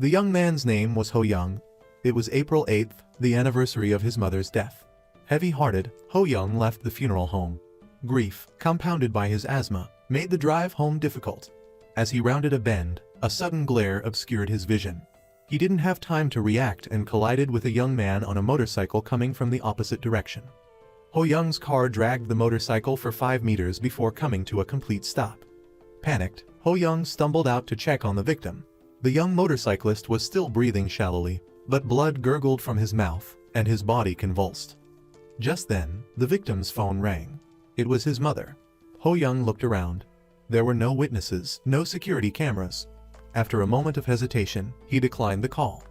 The young man's name was Ho Young. It was April 8th, the anniversary of his mother's death. Heavy-hearted, Ho Young left the funeral home. Grief, compounded by his asthma, made the drive home difficult. As he rounded a bend, a sudden glare obscured his vision. He didn't have time to react and collided with a young man on a motorcycle coming from the opposite direction. Ho Young's car dragged the motorcycle for 5 meters before coming to a complete stop. Panicked, Ho Young stumbled out to check on the victim. The young motorcyclist was still breathing shallowly, but blood gurgled from his mouth, and his body convulsed. Just then, the victim's phone rang. It was his mother. Ho Young looked around. There were no witnesses, no security cameras. After a moment of hesitation, he declined the call.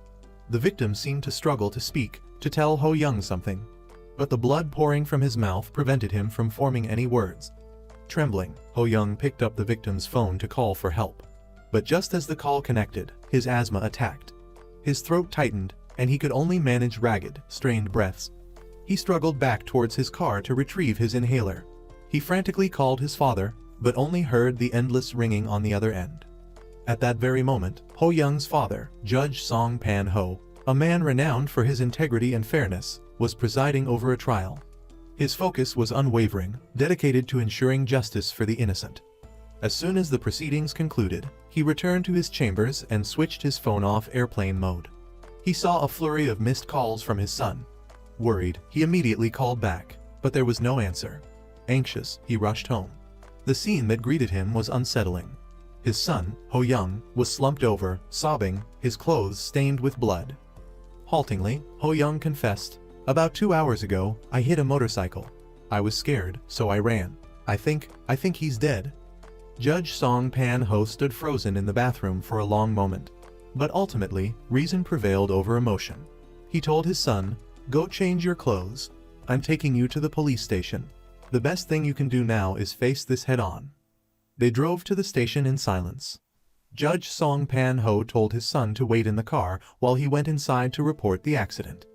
The victim seemed to struggle to speak, to tell Ho Young something. But the blood pouring from his mouth prevented him from forming any words. Trembling, Ho Young picked up the victim's phone to call for help. But just as the call connected, his asthma attacked. His throat tightened, and he could only manage ragged, strained breaths. He struggled back towards his car to retrieve his inhaler. He frantically called his father, but only heard the endless ringing on the other end. At that very moment, Ho Young's father, Judge Song Pan-ho, a man renowned for his integrity and fairness, was presiding over a trial. His focus was unwavering, dedicated to ensuring justice for the innocent. As soon as the proceedings concluded, he returned to his chambers and switched his phone off airplane mode. He saw a flurry of missed calls from his son. Worried, he immediately called back, but there was no answer. Anxious, he rushed home. The scene that greeted him was unsettling. His son, Ho Young, was slumped over, sobbing, his clothes stained with blood. Haltingly, Ho Young confessed, "About 2 hours ago, I hit a motorcycle. I was scared, so I ran. I think he's dead." Judge Song Pan-ho stood frozen in the bathroom for a long moment. But ultimately, reason prevailed over emotion. He told his son, "Go change your clothes. I'm taking you to the police station. The best thing you can do now is face this head-on." They drove to the station in silence. Judge Song Pan-ho told his son to wait in the car while he went inside to report the accident.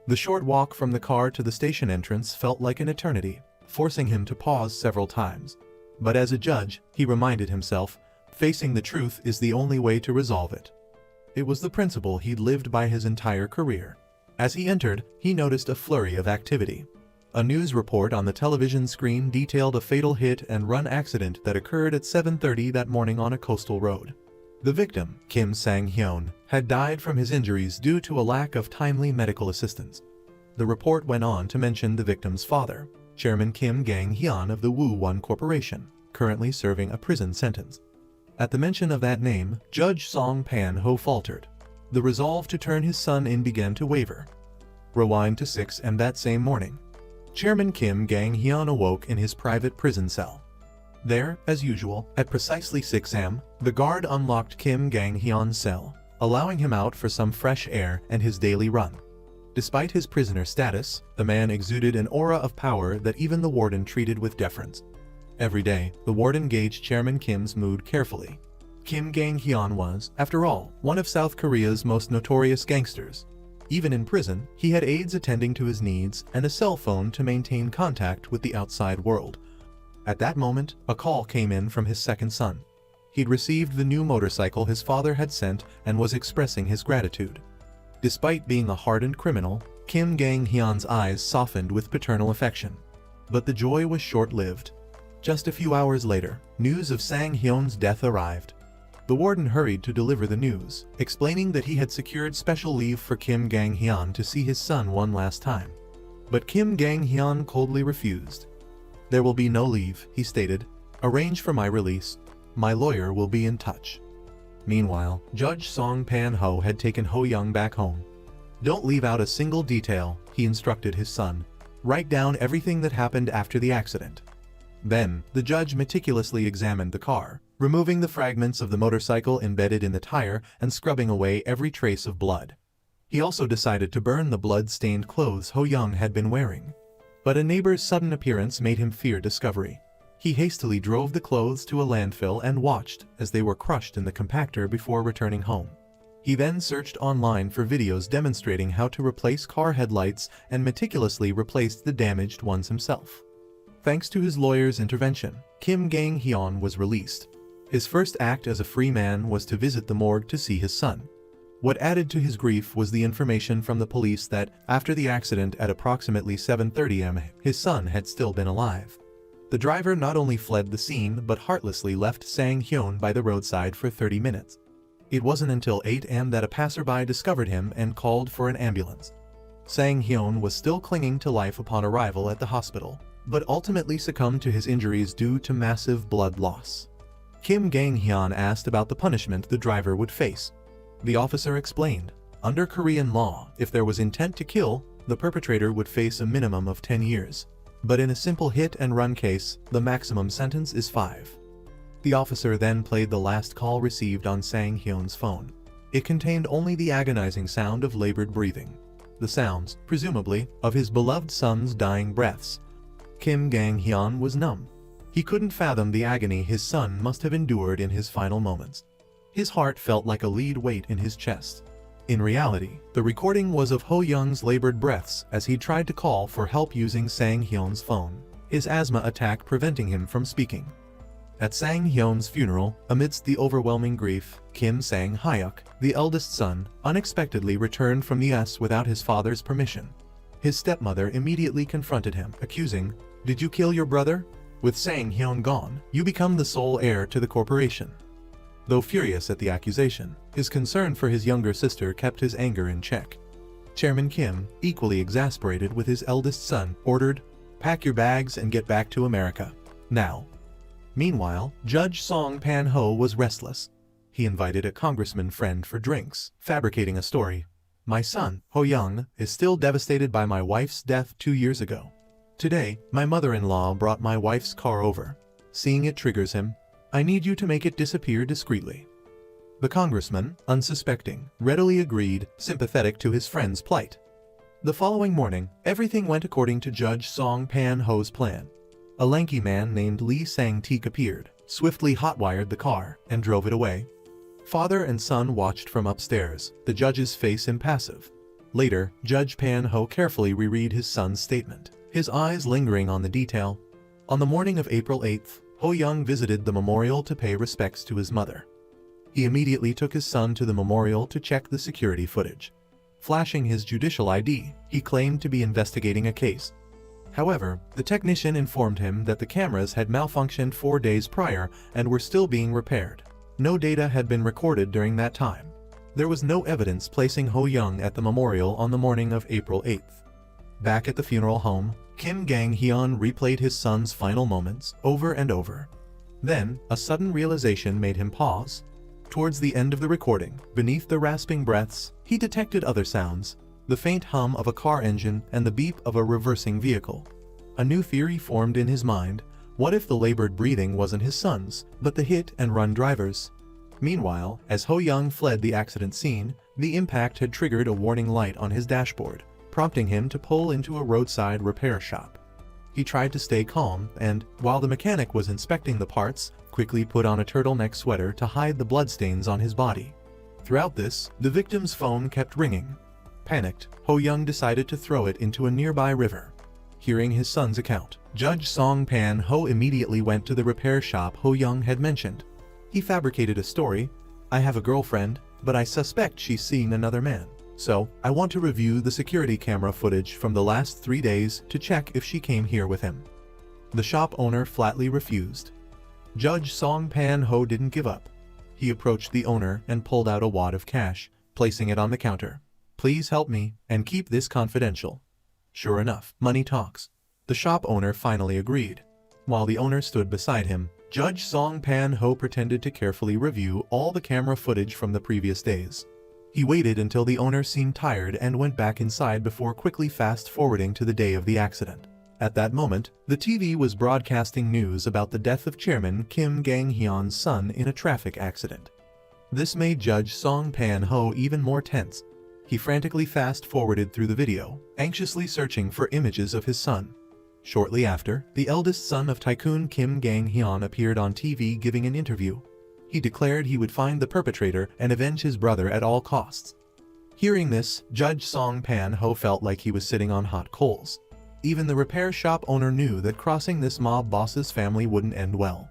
The short walk from the car to the station entrance felt like an eternity, forcing him to pause several times. But as a judge, he reminded himself, facing the truth is the only way to resolve it. It was the principle he'd lived by his entire career. As he entered, he noticed a flurry of activity. A news report on the television screen detailed a fatal hit-and-run accident that occurred at 7:30 that morning on a coastal road. The victim, Kim Sang-hyun, had died from his injuries due to a lack of timely medical assistance. The report went on to mention the victim's father, Chairman Kim Gang-hyun of the Woo-won Corporation, currently serving a prison sentence. At the mention of that name, Judge Song Pan-ho faltered. The resolve to turn his son in began to waver. Rewind to 6 a.m. that same morning. Chairman Kim Gang-hyun awoke in his private prison cell. There, as usual, at precisely 6 a.m., the guard unlocked Kim Gang-hyun's cell, allowing him out for some fresh air and his daily run. Despite his prisoner status, the man exuded an aura of power that even the warden treated with deference. Every day, the warden gauged Chairman Kim's mood carefully. Kim Gang-hyun was, after all, one of South Korea's most notorious gangsters. Even in prison, he had aides attending to his needs and a cell phone to maintain contact with the outside world. At that moment, a call came in from his second son. He'd received the new motorcycle his father had sent and was expressing his gratitude. Despite being a hardened criminal, Kim Gang-hyun's eyes softened with paternal affection. But the joy was short-lived. Just a few hours later, news of Sang-hyun's death arrived. The warden hurried to deliver the news, explaining that he had secured special leave for Kim Gang-hyun to see his son one last time. But Kim Gang-hyun coldly refused. "There will be no leave," he stated. "Arrange for my release. My lawyer will be in touch." Meanwhile, Judge Song Pan-ho had taken Ho Young back home. "Don't leave out a single detail," he instructed his son. "Write down everything that happened after the accident." Then, the judge meticulously examined the car, removing the fragments of the motorcycle embedded in the tire and scrubbing away every trace of blood. He also decided to burn the blood-stained clothes Ho Young had been wearing. But a neighbor's sudden appearance made him fear discovery. He hastily drove the clothes to a landfill and watched as they were crushed in the compactor before returning home. He then searched online for videos demonstrating how to replace car headlights and meticulously replaced the damaged ones himself. Thanks to his lawyer's intervention, Kim Gang-hyun was released. His first act as a free man was to visit the morgue to see his son. What added to his grief was the information from the police that, after the accident at approximately 7:30 am, his son had still been alive. The driver not only fled the scene but heartlessly left Sang-hyun by the roadside for 30 minutes. It wasn't until 8 am that a passerby discovered him and called for an ambulance. Sang-hyun was still clinging to life upon arrival at the hospital, but ultimately succumbed to his injuries due to massive blood loss. Kim Gang-hyun asked about the punishment the driver would face. The officer explained, under Korean law, if there was intent to kill, the perpetrator would face a minimum of 10 years. But in a simple hit-and-run case, the maximum sentence is 5. The officer then played the last call received on Sang-hyun's phone. It contained only the agonizing sound of labored breathing. The sounds, presumably, of his beloved son's dying breaths. Kim Gang-hyun was numb. He couldn't fathom the agony his son must have endured in his final moments. His heart felt like a lead weight in his chest. In reality, the recording was of Ho-young's labored breaths as he tried to call for help using Sang-hyun's phone, his asthma attack preventing him from speaking. At Sang-hyun's funeral, amidst the overwhelming grief, Kim Sang-hyuk, the eldest son, unexpectedly returned from the US without his father's permission. His stepmother immediately confronted him, accusing, "Did you kill your brother? With Sang-hyun gone, you become the sole heir to the corporation." Though furious at the accusation, his concern for his younger sister kept his anger in check. Chairman Kim, equally exasperated with his eldest son, ordered, "Pack your bags and get back to America. Now." Meanwhile, Judge Song Pan-ho was restless. He invited a congressman friend for drinks, fabricating a story. "My son, Ho-young, is still devastated by my wife's death 2 years ago. Today, my mother-in-law brought my wife's car over. Seeing it triggers him. I need you to make it disappear discreetly." The congressman, unsuspecting, readily agreed, sympathetic to his friend's plight. The following morning, everything went according to Judge Song Pan-ho's plan. A lanky man named Lee Sang-teek appeared, swiftly hotwired the car, and drove it away. Father and son watched from upstairs, the judge's face impassive. Later, Judge Pan-ho carefully reread his son's statement, his eyes lingering on the detail. On the morning of April 8th, Ho-young visited the memorial to pay respects to his mother. He immediately took his son to the memorial to check the security footage. Flashing his judicial ID, he claimed to be investigating a case. However, the technician informed him that the cameras had malfunctioned 4 days prior and were still being repaired. No data had been recorded during that time. There was no evidence placing Ho-young at the memorial on the morning of April 8th. Back at the funeral home, Kim Gang-hyun replayed his son's final moments over and over. Then, a sudden realization made him pause. Towards the end of the recording, beneath the rasping breaths, he detected other sounds, the faint hum of a car engine and the beep of a reversing vehicle. A new theory formed in his mind. What if the labored breathing wasn't his son's, but the hit-and-run driver's? Meanwhile, as Ho-young fled the accident scene, the impact had triggered a warning light on his dashboard, prompting him to pull into a roadside repair shop. He tried to stay calm and, while the mechanic was inspecting the parts, quickly put on a turtleneck sweater to hide the bloodstains on his body. Throughout this, the victim's phone kept ringing. Panicked, Ho-young decided to throw it into a nearby river. Hearing his son's account, Judge Song Pan-ho immediately went to the repair shop Ho-young had mentioned. He fabricated a story. "I have a girlfriend, but I suspect she's seeing another man. So, I want to review the security camera footage from the last 3 days to check if she came here with him." The shop owner flatly refused. Judge Song Pan-ho didn't give up. He approached the owner and pulled out a wad of cash, placing it on the counter. "Please help me, and keep this confidential." Sure enough, money talks. The shop owner finally agreed. While the owner stood beside him, Judge Song Pan-ho pretended to carefully review all the camera footage from the previous days. He waited until the owner seemed tired and went back inside before quickly fast-forwarding to the day of the accident. At that moment, the TV was broadcasting news about the death of Chairman Kim Gang-hyun's son in a traffic accident. This made Judge Song Pan-ho even more tense. He frantically fast-forwarded through the video, anxiously searching for images of his son. Shortly after, the eldest son of Tycoon Kim Gang-hyun appeared on TV giving an interview. He declared he would find the perpetrator and avenge his brother at all costs. Hearing this, Judge Song Pan-ho felt like he was sitting on hot coals. Even the repair shop owner knew that crossing this mob boss's family wouldn't end well.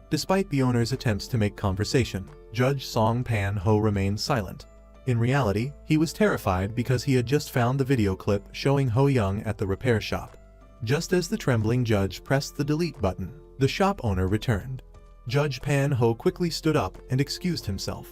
Despite the owner's attempts to make conversation, Judge Song Pan-ho remained silent. In reality, he was terrified because he had just found the video clip showing Ho Young at the repair shop. Just as the trembling judge pressed the delete button, the shop owner returned. Judge Pan Ho quickly stood up and excused himself.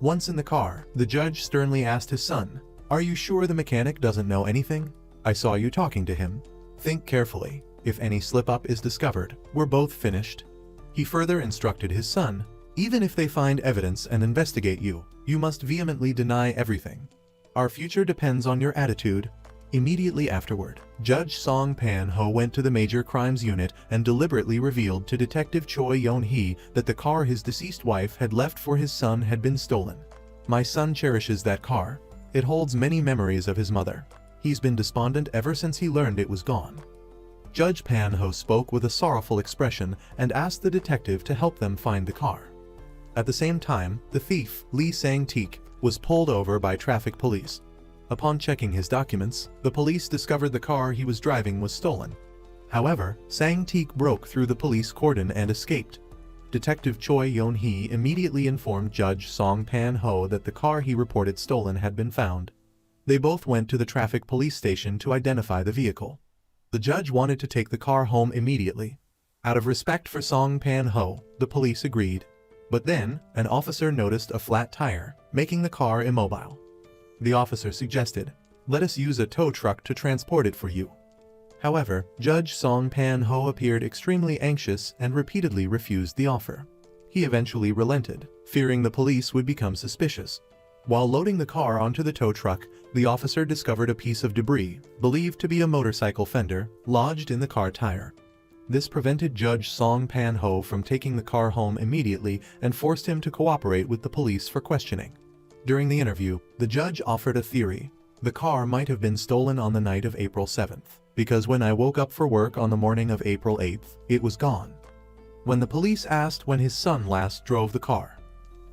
Once in the car, the judge sternly asked his son, "Are you sure the mechanic doesn't know anything? I saw you talking to him. Think carefully. If any slip-up is discovered, we're both finished." He further instructed his son, "Even if they find evidence and investigate you, you must vehemently deny everything. Our future depends on your attitude." Immediately afterward, Judge Song Pan Ho went to the Major Crimes Unit and deliberately revealed to Detective Choi Yeon-hee that the car his deceased wife had left for his son had been stolen. "My son cherishes that car. It holds many memories of his mother. He's been despondent ever since he learned it was gone." Judge Pan Ho spoke with a sorrowful expression and asked the detective to help them find the car. At the same time, the thief, Lee Sang-teek, was pulled over by traffic police. Upon checking his documents, the police discovered the car he was driving was stolen. However, Sang-teek broke through the police cordon and escaped. Detective Choi Yeon-hee immediately informed Judge Song Pan Ho that the car he reported stolen had been found. They both went to the traffic police station to identify the vehicle. The judge wanted to take the car home immediately. Out of respect for Song Pan Ho, the police agreed. But then, an officer noticed a flat tire, making the car immobile. The officer suggested, "Let us use a tow truck to transport it for you." However, Judge Song Pan Ho appeared extremely anxious and repeatedly refused the offer. He eventually relented, fearing the police would become suspicious. While loading the car onto the tow truck, the officer discovered a piece of debris, believed to be a motorcycle fender, lodged in the car tire. This prevented Judge Song Pan Ho from taking the car home immediately and forced him to cooperate with the police for questioning. During the interview, the judge offered a theory. The car might have been stolen on the night of April 7th, because when I woke up for work on the morning of April 8th, it was gone. When the police asked when his son last drove the car,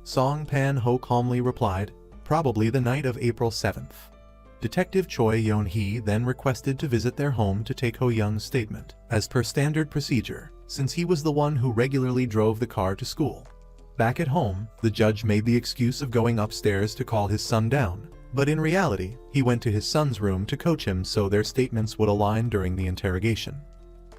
Song Pan Ho calmly replied, "Probably the night of April 7th. Detective Choi Yeon-hee then requested to visit their home to take Ho Young's statement, as per standard procedure, since he was the one who regularly drove the car to school. Back at home, the judge made the excuse of going upstairs to call his son down, but in reality, he went to his son's room to coach him so their statements would align during the interrogation.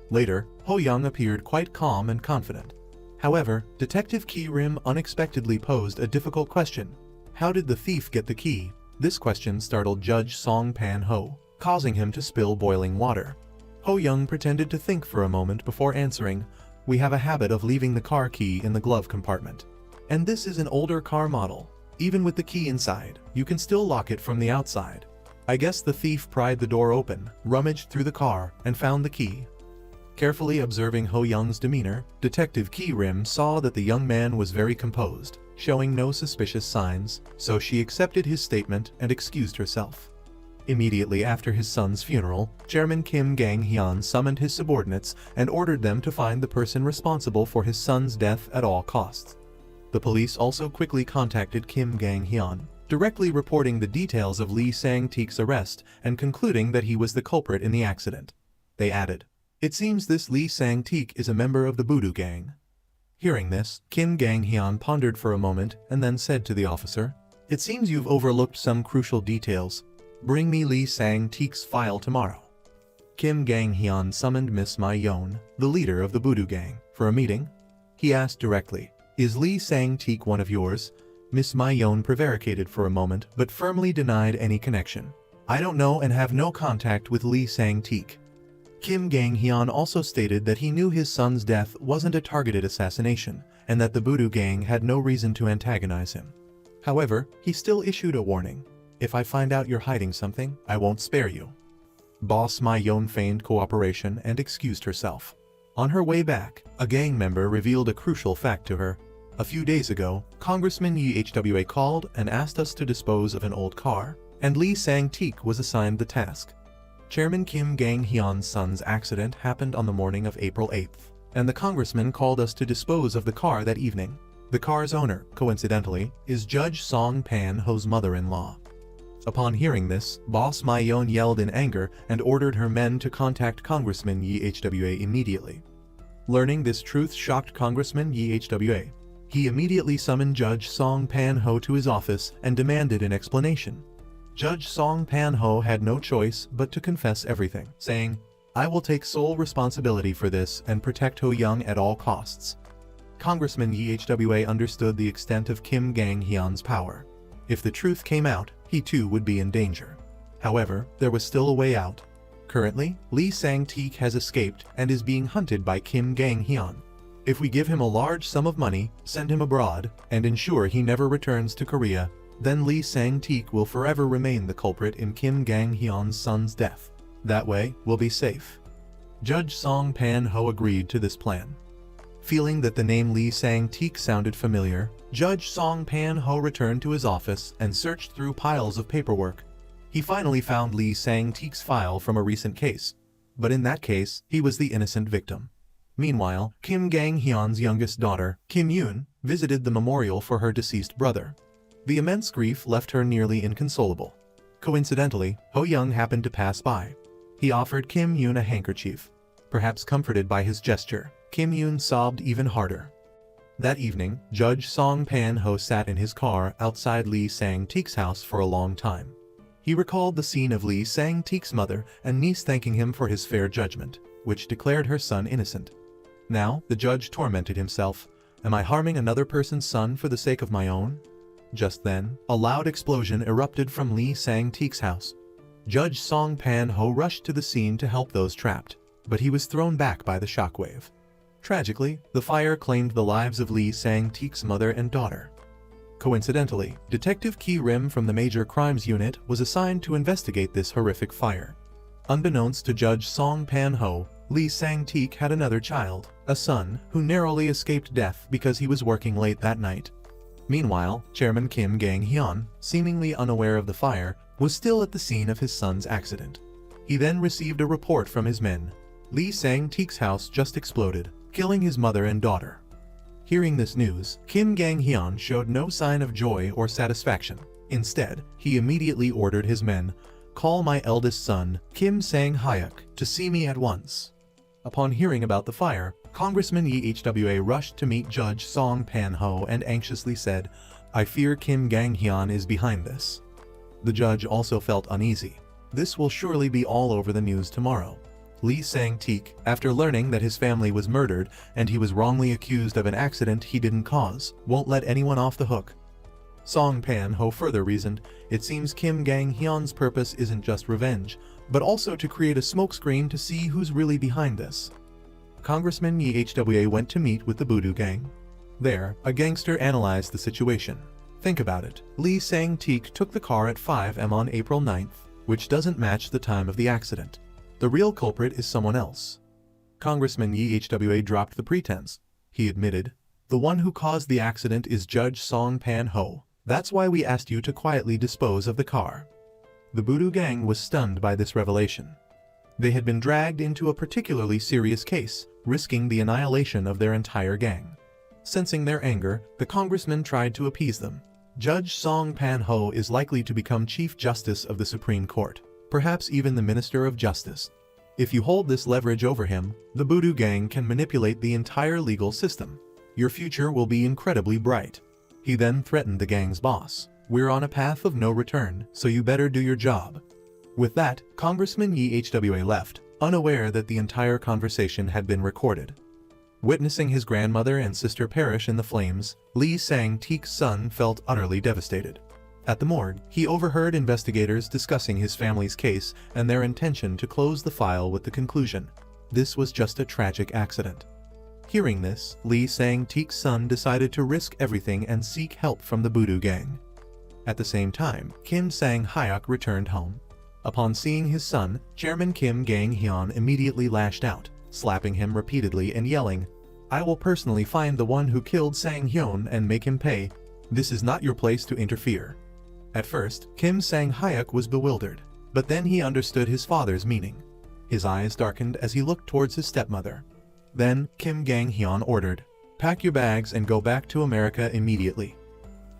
Later, Ho Young appeared quite calm and confident. However, Detective Ki Rim unexpectedly posed a difficult question. How did the thief get the key? This question startled Judge Song Pan Ho, causing him to spill boiling water. Ho Young pretended to think for a moment before answering, "We have a habit of leaving the car key in the glove compartment. And this is an older car model. Even with the key inside, you can still lock it from the outside. I guess the thief pried the door open, rummaged through the car, and found the key." Carefully observing Ho Young's demeanor, Detective Ki Rim saw that the young man was very composed, showing no suspicious signs, so she accepted his statement and excused herself. Immediately after his son's funeral, Chairman Kim Gang-hyun summoned his subordinates and ordered them to find the person responsible for his son's death at all costs. The police also quickly contacted Kim Gang-hyun, directly reporting the details of Lee Sang-teek's arrest and concluding that he was the culprit in the accident. They added, "It seems this Lee Sang-teek is a member of the Voodoo Gang." Hearing this, Kim Gang-hyun pondered for a moment and then said to the officer, "It seems you've overlooked some crucial details. Bring me Lee Sang-teek's file tomorrow." Kim Gang-hyun summoned Miss My-yeon, the leader of the Voodoo Gang, for a meeting. He asked directly, "Is Lee Sang-teek one of yours?" Miss My-yeon prevaricated for a moment but firmly denied any connection. "I don't know and have no contact with Lee Sang-teek." Kim Gang-hyun also stated that he knew his son's death wasn't a targeted assassination and that the Voodoo Gang had no reason to antagonize him. However, he still issued a warning. "If I find out you're hiding something, I won't spare you." Boss My-yeon feigned cooperation and excused herself. On her way back, a gang member revealed a crucial fact to her. "A few days ago, Congressman Yi Hwa called and asked us to dispose of an old car, and Lee Sang-teek was assigned the task. Chairman Kim Gang-hyun's son's accident happened on the morning of April 8th, and the congressman called us to dispose of the car that evening. The car's owner, coincidentally, is Judge Song Pan Ho's mother-in-law." Upon hearing this, Boss My-yeon yelled in anger and ordered her men to contact Congressman Yi Hwa immediately. Learning this truth shocked Congressman Yi Hwa. He immediately summoned Judge Song Pan-ho to his office and demanded an explanation. Judge Song Pan-ho had no choice but to confess everything, saying, "I will take sole responsibility for this and protect Ho-young at all costs." Congressman Yi Hwa understood the extent of Kim Gang-hyun's power. If the truth came out, he too would be in danger. However, there was still a way out. Currently, Lee Sang-teik has escaped and is being hunted by Kim Gang-hyun. If we give him a large sum of money, send him abroad, and ensure he never returns to Korea, then Lee Sang-teik will forever remain the culprit in Kim Gang-hyun's son's death. That way, we'll be safe. Judge Song Pan-ho agreed to this plan. Feeling that the name Lee Sang-teik sounded familiar, Judge Song Pan-ho returned to his office and searched through piles of paperwork. He finally found Lee Sang-teik's file from a recent case, but in that case, he was the innocent victim. Meanwhile, Kim Gang-hyun's youngest daughter, Kim Yoon, visited the memorial for her deceased brother. The immense grief left her nearly inconsolable. Coincidentally, Ho-young happened to pass by. He offered Kim Yoon a handkerchief. Perhaps comforted by his gesture, Kim Yoon sobbed even harder. That evening, Judge Song Pan-ho sat in his car outside Lee Sang-teik's house for a long time. He recalled the scene of Lee Sang-teik's mother and niece thanking him for his fair judgment, which declared her son innocent. Now, the judge tormented himself. Am I harming another person's son for the sake of my own? Just then, a loud explosion erupted from Lee Sang-teik's house. Judge Song Pan-ho rushed to the scene to help those trapped, but he was thrown back by the shockwave. Tragically, the fire claimed the lives of Lee Sang-teik's mother and daughter. Coincidentally, Detective Ki Rim from the Major Crimes Unit was assigned to investigate this horrific fire. Unbeknownst to Judge Song Pan-ho, Lee Sang-teik had another child, a son, who narrowly escaped death because he was working late that night. Meanwhile, Chairman Kim Gang-hyun, seemingly unaware of the fire, was still at the scene of his son's accident. He then received a report from his men. Lee Sang-teik's house just exploded, killing his mother and daughter. Hearing this news, Kim Gang-hyun showed no sign of joy or satisfaction. Instead, he immediately ordered his men, "Call my eldest son, Kim Sang-hyuk, to see me at once." Upon hearing about the fire, Congressman Yi Hwa rushed to meet Judge Song Pan-ho and anxiously said, "I fear Kim Gang-hyun is behind this." The judge also felt uneasy. This will surely be all over the news tomorrow. Lee Sang-teik, after learning that his family was murdered and he was wrongly accused of an accident he didn't cause, won't let anyone off the hook. Song Pan-ho further reasoned, it seems Kim Gang-hyun's purpose isn't just revenge, but also to create a smokescreen to see who's really behind this. Congressman Yi Hwa went to meet with the Voodoo Gang. There, a gangster analyzed the situation. Think about it. Lee Sang-teik took the car at 5 am on April 9th, which doesn't match the time of the accident. The real culprit is someone else. Congressman Yi Hwa dropped the pretense. He admitted, "The one who caused the accident is Judge Song Pan-ho. That's why we asked you to quietly dispose of the car." The Voodoo Gang was stunned by this revelation. They had been dragged into a particularly serious case, risking the annihilation of their entire gang. Sensing their anger, the congressman tried to appease them. Judge Song Pan-ho is likely to become Chief Justice of the Supreme Court, perhaps even the Minister of Justice. If you hold this leverage over him, the Voodoo Gang can manipulate the entire legal system. Your future will be incredibly bright. He then threatened the gang's boss. "We're on a path of no return, so you better do your job." With that, Congressman Yi Hwa left, unaware that the entire conversation had been recorded. Witnessing his grandmother and sister perish in the flames, Lee Sang-teik's son felt utterly devastated. At the morgue, he overheard investigators discussing his family's case and their intention to close the file with the conclusion, "This was just a tragic accident." Hearing this, Lee Sang-teik's son decided to risk everything and seek help from the Voodoo Gang. At the same time, Kim Sang-hyuk returned home. Upon seeing his son, Chairman Kim Gang-hyun immediately lashed out, slapping him repeatedly and yelling, "I will personally find the one who killed Sang-hyun and make him pay. This is not your place to interfere." At first, Kim Sang-hyuk was bewildered, but then he understood his father's meaning. His eyes darkened as he looked towards his stepmother. Then, Kim Gang-hyun ordered, "Pack your bags and go back to America immediately."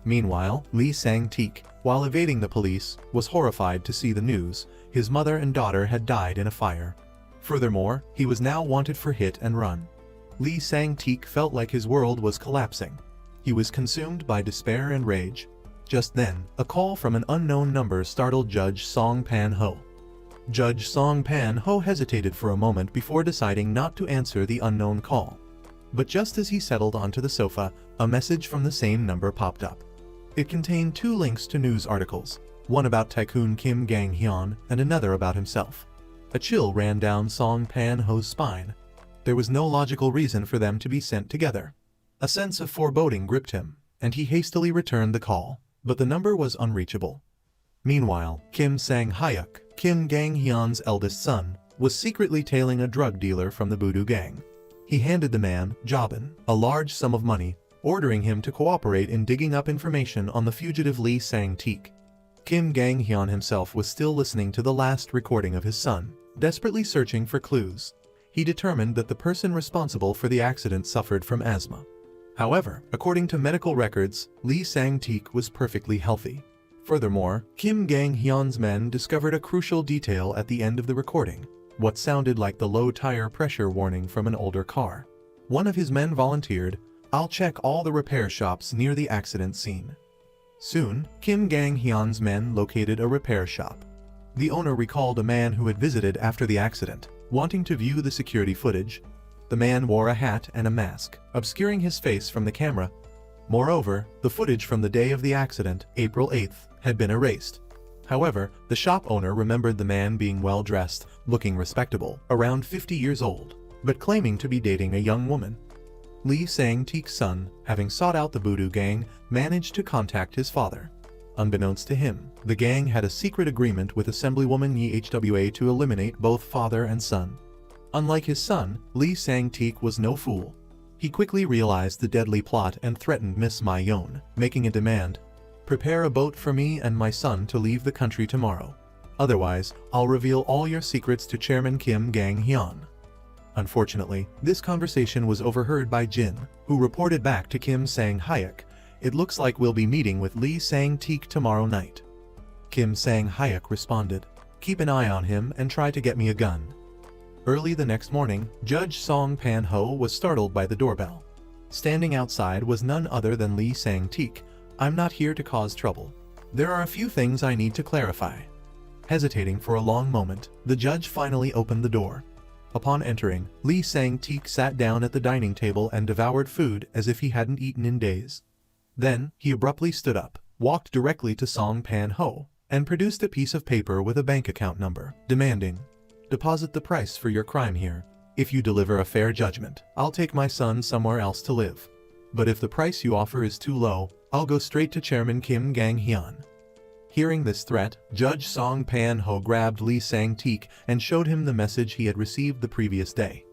Meanwhile, Lee Sang-teik, while evading the police, was horrified to see the news. His mother and daughter had died in a fire. Furthermore, he was now wanted for hit and run. Lee Sang-teik felt like his world was collapsing. He was consumed by despair and rage. Just then, a call from an unknown number startled Judge Song Pan-ho. Judge Song Pan-ho hesitated for a moment before deciding not to answer the unknown call. But just as he settled onto the sofa, a message from the same number popped up. It contained 2 links to news articles, one about tycoon Kim Gang-hyun and another about himself. A chill ran down Song Pan-ho's spine. There was no logical reason for them to be sent together. A sense of foreboding gripped him, and he hastily returned the call, but the number was unreachable. Meanwhile, Kim Sang-hyuk, Kim Gang-hyun's eldest son, was secretly tailing a drug dealer from the Voodoo Gang. He handed the man, Jobin, a large sum of money, ordering him to cooperate in digging up information on the fugitive Lee Sang-teek. Kim Gang-hyun himself was still listening to the last recording of his son, desperately searching for clues. He determined that the person responsible for the accident suffered from asthma. However, according to medical records, Lee Sang-teek was perfectly healthy. Furthermore, Kim Gang-hyun's men discovered a crucial detail at the end of the recording, what sounded like the low tire pressure warning from an older car. One of his men volunteered, "I'll check all the repair shops near the accident scene." Soon, Kim Gang-hyun's men located a repair shop. The owner recalled a man who had visited after the accident, wanting to view the security footage. The man wore a hat and a mask, obscuring his face from the camera. Moreover, the footage from the day of the accident, April 8th, had been erased. However, the shop owner remembered the man being well-dressed, looking respectable, around 50 years old, but claiming to be dating a young woman. Lee Sang-teek's son, having sought out the Voodoo Gang, managed to contact his father. Unbeknownst to him, the gang had a secret agreement with Assemblywoman Yi Hwa to eliminate both father and son. Unlike his son, Lee Sang-teek was no fool. He quickly realized the deadly plot and threatened Miss Ma-yeon, making a demand. "Prepare a boat for me and my son to leave the country tomorrow. Otherwise, I'll reveal all your secrets to Chairman Kim Gang-hyun." Unfortunately, this conversation was overheard by Jin, who reported back to Kim Sang-hyuk, "It looks like we'll be meeting with Lee Sang-teek tomorrow night." Kim Sang-hyuk responded, "Keep an eye on him and try to get me a gun." Early the next morning, Judge Song Pan-ho was startled by the doorbell. Standing outside was none other than Lee Sang-teek. "I'm not here to cause trouble. There are a few things I need to clarify." Hesitating for a long moment, the judge finally opened the door. Upon entering, Lee Sang-teek sat down at the dining table and devoured food as if he hadn't eaten in days. Then, he abruptly stood up, walked directly to Song Pan-ho, and produced a piece of paper with a bank account number, demanding, "Deposit the price for your crime here. If you deliver a fair judgment, I'll take my son somewhere else to live. But if the price you offer is too low, I'll go straight to Chairman Kim Gang-hyun." Hearing this threat, Judge Song Pan-ho grabbed Lee Sang-teek and showed him the message he had received the previous day.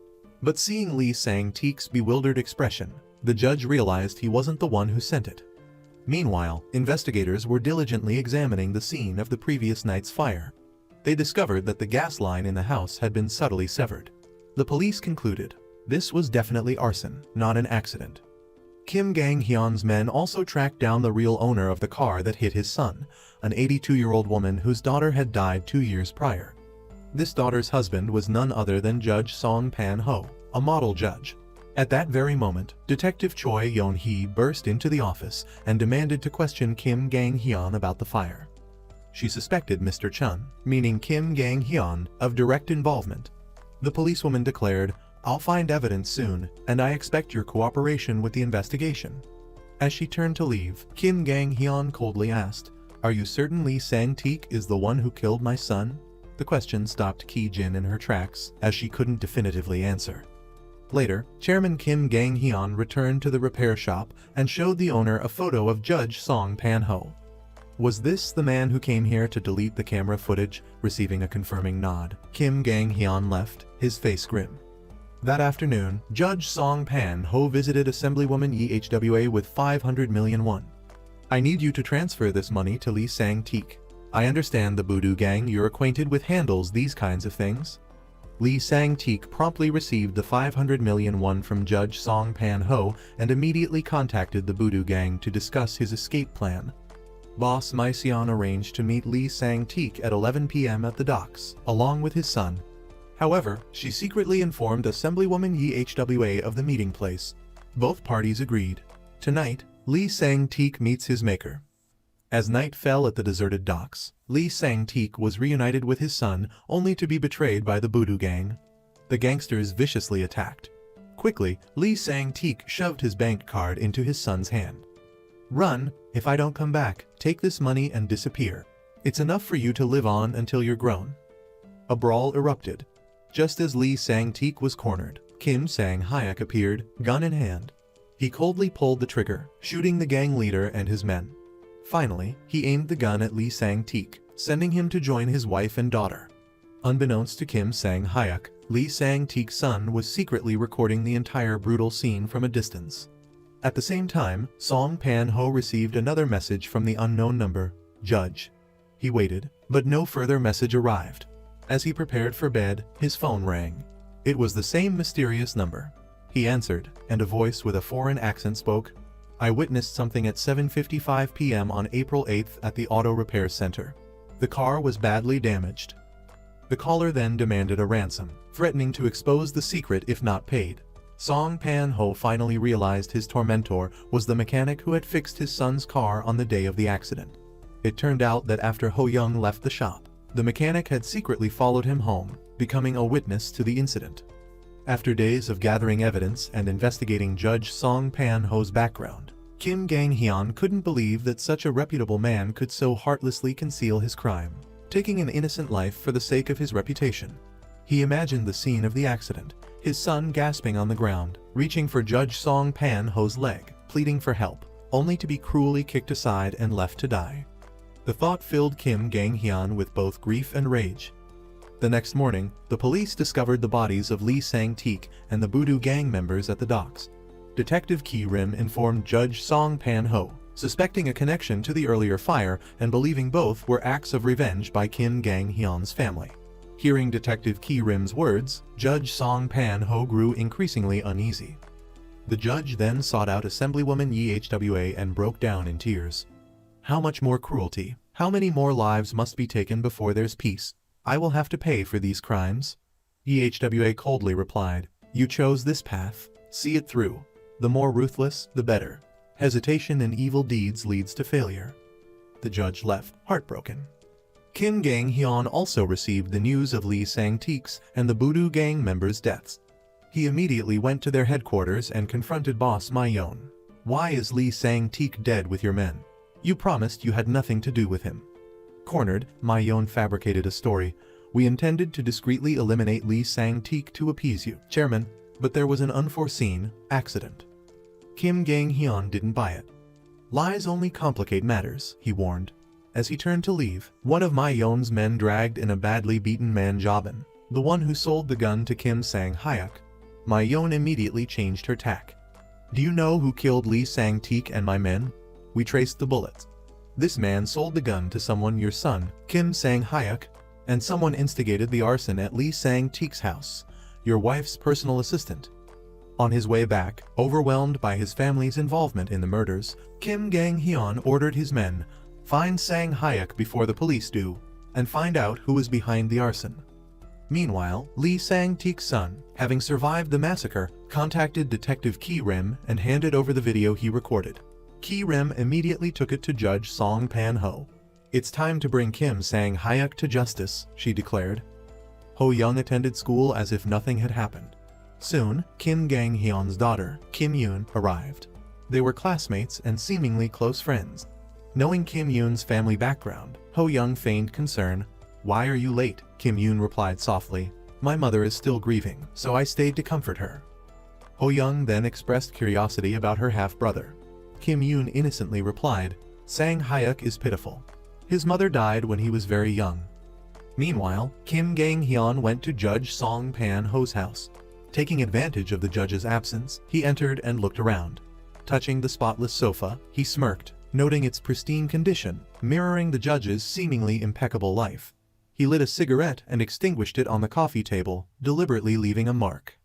But seeing Lee Sang-teek's bewildered expression, the judge realized he wasn't the one who sent it. Meanwhile, investigators were diligently examining the scene of the previous night's fire. They discovered that the gas line in the house had been subtly severed. The police concluded, this was definitely arson, not an accident. Kim Gang-hyun's men also tracked down the real owner of the car that hit his son, an 82-year-old woman whose daughter had died 2 years prior. This daughter's husband was none other than Judge Song Pan-ho, a model judge. At that very moment, Detective Choi Yeon-hee burst into the office and demanded to question Kim Gang-hyun about the fire. She suspected Mr. Chun, meaning Kim Gang-hyun, of direct involvement. The policewoman declared, "I'll find evidence soon, and I expect your cooperation with the investigation." As she turned to leave, Kim Gang-hyun coldly asked, "Are you certain Lee Sang-teek is the one who killed my son?" The question stopped Ki-jin in her tracks, as she couldn't definitively answer. Later, Chairman Kim Gang-hyun returned to the repair shop and showed the owner a photo of Judge Song Pan-ho. Was this the man who came here to delete the camera footage? Receiving a confirming nod, Kim Gang-hyun left, his face grim. That afternoon, Judge Song Pan-ho visited Assemblywoman Yi Hwa with 500 million won. "I need you to transfer this money to Lee Sang-teek. I understand the Voodoo Gang you're acquainted with handles these kinds of things." Lee Sang-teek promptly received the 500 million won from Judge Song Pan-ho and immediately contacted the Voodoo Gang to discuss his escape plan. Boss Maiseon arranged to meet Lee Sang-teek at 11 p.m. at the docks, along with his son. However, she secretly informed Assemblywoman Yi Hwa of the meeting place. Both parties agreed. Tonight, Lee Sang-teik meets his maker. As night fell at the deserted docks, Lee Sang-teik was reunited with his son only to be betrayed by the Voodoo gang. The gangsters viciously attacked. Quickly, Lee Sang-teik shoved his bank card into his son's hand. "Run, if I don't come back, take this money and disappear. It's enough for you to live on until you're grown." A brawl erupted. Just as Lee Sang-teik was cornered, Kim Sang-hyuk appeared, gun in hand. He coldly pulled the trigger, shooting the gang leader and his men. Finally, he aimed the gun at Lee Sang-teik, sending him to join his wife and daughter. Unbeknownst to Kim Sang-hyuk, Lee Sang-teik's son was secretly recording the entire brutal scene from a distance. At the same time, Song Pan-ho received another message from the unknown number, "Judge." He waited, but no further message arrived. As he prepared for bed, his phone rang. It was the same mysterious number. He answered, and a voice with a foreign accent spoke. "I witnessed something at 7:55 p.m. on April 8th at the auto repair center. The car was badly damaged." The caller then demanded a ransom, threatening to expose the secret if not paid. Song Pan-ho finally realized his tormentor was the mechanic who had fixed his son's car on the day of the accident. It turned out that after Ho-young left the shop, the mechanic had secretly followed him home, becoming a witness to the incident. After days of gathering evidence and investigating Judge Song Pan-ho's background, Kim Gang-hyun couldn't believe that such a reputable man could so heartlessly conceal his crime, taking an innocent life for the sake of his reputation. He imagined the scene of the accident, his son gasping on the ground, reaching for Judge Song Pan-ho's leg, pleading for help, only to be cruelly kicked aside and left to die. The thought filled Kim Gang-hyun with both grief and rage. The next morning, the police discovered the bodies of Lee Sang-teik and the Voodoo gang members at the docks. Detective Ki-rim informed Judge Song Pan-ho, suspecting a connection to the earlier fire and believing both were acts of revenge by Kim Gang-hyun's family. Hearing Detective Ki-rim's words, Judge Song Pan-ho grew increasingly uneasy. The judge then sought out Assemblywoman Yi Hwa and broke down in tears. "How much more cruelty? How many more lives must be taken before there's peace? I will have to pay for these crimes." Yi Hwa coldly replied, "You chose this path. See it through. The more ruthless, the better. Hesitation in evil deeds leads to failure." The judge left, heartbroken. Kim Gang-hyun also received the news of Lee Sang-teik's and the Voodoo gang members' deaths. He immediately went to their headquarters and confronted boss Ma-yeon. "Why is Lee Sang-teik dead with your men? You promised you had nothing to do with him." Cornered, Ma-yeon fabricated a story. "We intended to discreetly eliminate Lee Sang-teik to appease you, Chairman, but there was an unforeseen accident." Kim Gang-hyun didn't buy it. "Lies only complicate matters," he warned. As he turned to leave, one of Ma-yeon's men dragged in a badly beaten man Jobin, the one who sold the gun to Kim Sang-hyuk. Ma-yeon immediately changed her tack. "Do you know who killed Lee Sang-teik and my men? We traced the bullets. This man sold the gun to someone, your son, Kim Sang-hyuk, and someone instigated the arson at Lee Sang-teik's house, your wife's personal assistant." On his way back, overwhelmed by his family's involvement in the murders, Kim Gang-hyun ordered his men, "Find Sang-hyuk before the police do, and find out who is behind the arson." Meanwhile, Lee Sang-teik's son, having survived the massacre, contacted Detective Ki-rim and handed over the video he recorded. Ki-rim immediately took it to Judge Song Pan-ho. "It's time to bring Kim Sang-hyuk to justice," she declared. Ho-young attended school as if nothing had happened. Soon, Kim Gang-hyun's daughter, Kim Yoon, arrived. They were classmates and seemingly close friends. Knowing Kim Yoon's family background, Ho-young feigned concern. "Why are you late?" Kim Yoon replied softly. "My mother is still grieving, so I stayed to comfort her." Ho-young then expressed curiosity about her half-brother. Kim Yoon innocently replied, "Sang-hyuk is pitiful. His mother died when he was very young." Meanwhile, Kim Gang-hyun went to Judge Song Pan-ho's house. Taking advantage of the judge's absence, he entered and looked around. Touching the spotless sofa, he smirked, noting its pristine condition, mirroring the judge's seemingly impeccable life. He lit a cigarette and extinguished it on the coffee table, deliberately leaving a mark.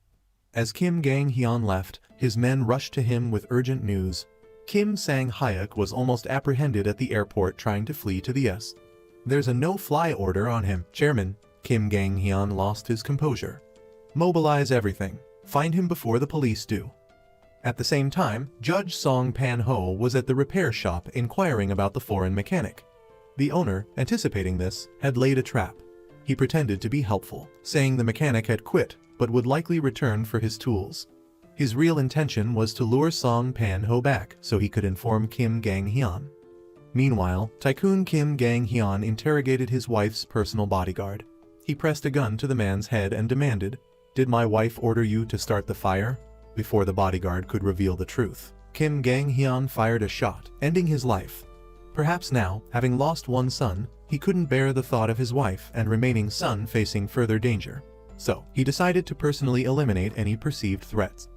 As Kim Gang-hyun left, his men rushed to him with urgent news. Kim Sang-hyuk was almost apprehended at the airport trying to flee to the east. "There's a no-fly order on him, Chairman." Kim Gang-hyun lost his composure. "Mobilize everything. Find him before the police do." At the same time, Judge Song Pan-ho was at the repair shop inquiring about the foreign mechanic. The owner, anticipating this, had laid a trap. He pretended to be helpful, saying the mechanic had quit but would likely return for his tools. His real intention was to lure Song Pan-ho back so he could inform Kim Gang-hyun. Meanwhile, Tycoon Kim Gang-hyun interrogated his wife's personal bodyguard. He pressed a gun to the man's head and demanded, "Did my wife order you to start the fire?" Before the bodyguard could reveal the truth, Kim Gang-hyun fired a shot, ending his life. Perhaps now, having lost one son, he couldn't bear the thought of his wife and remaining son facing further danger. So, he decided to personally eliminate any perceived threats.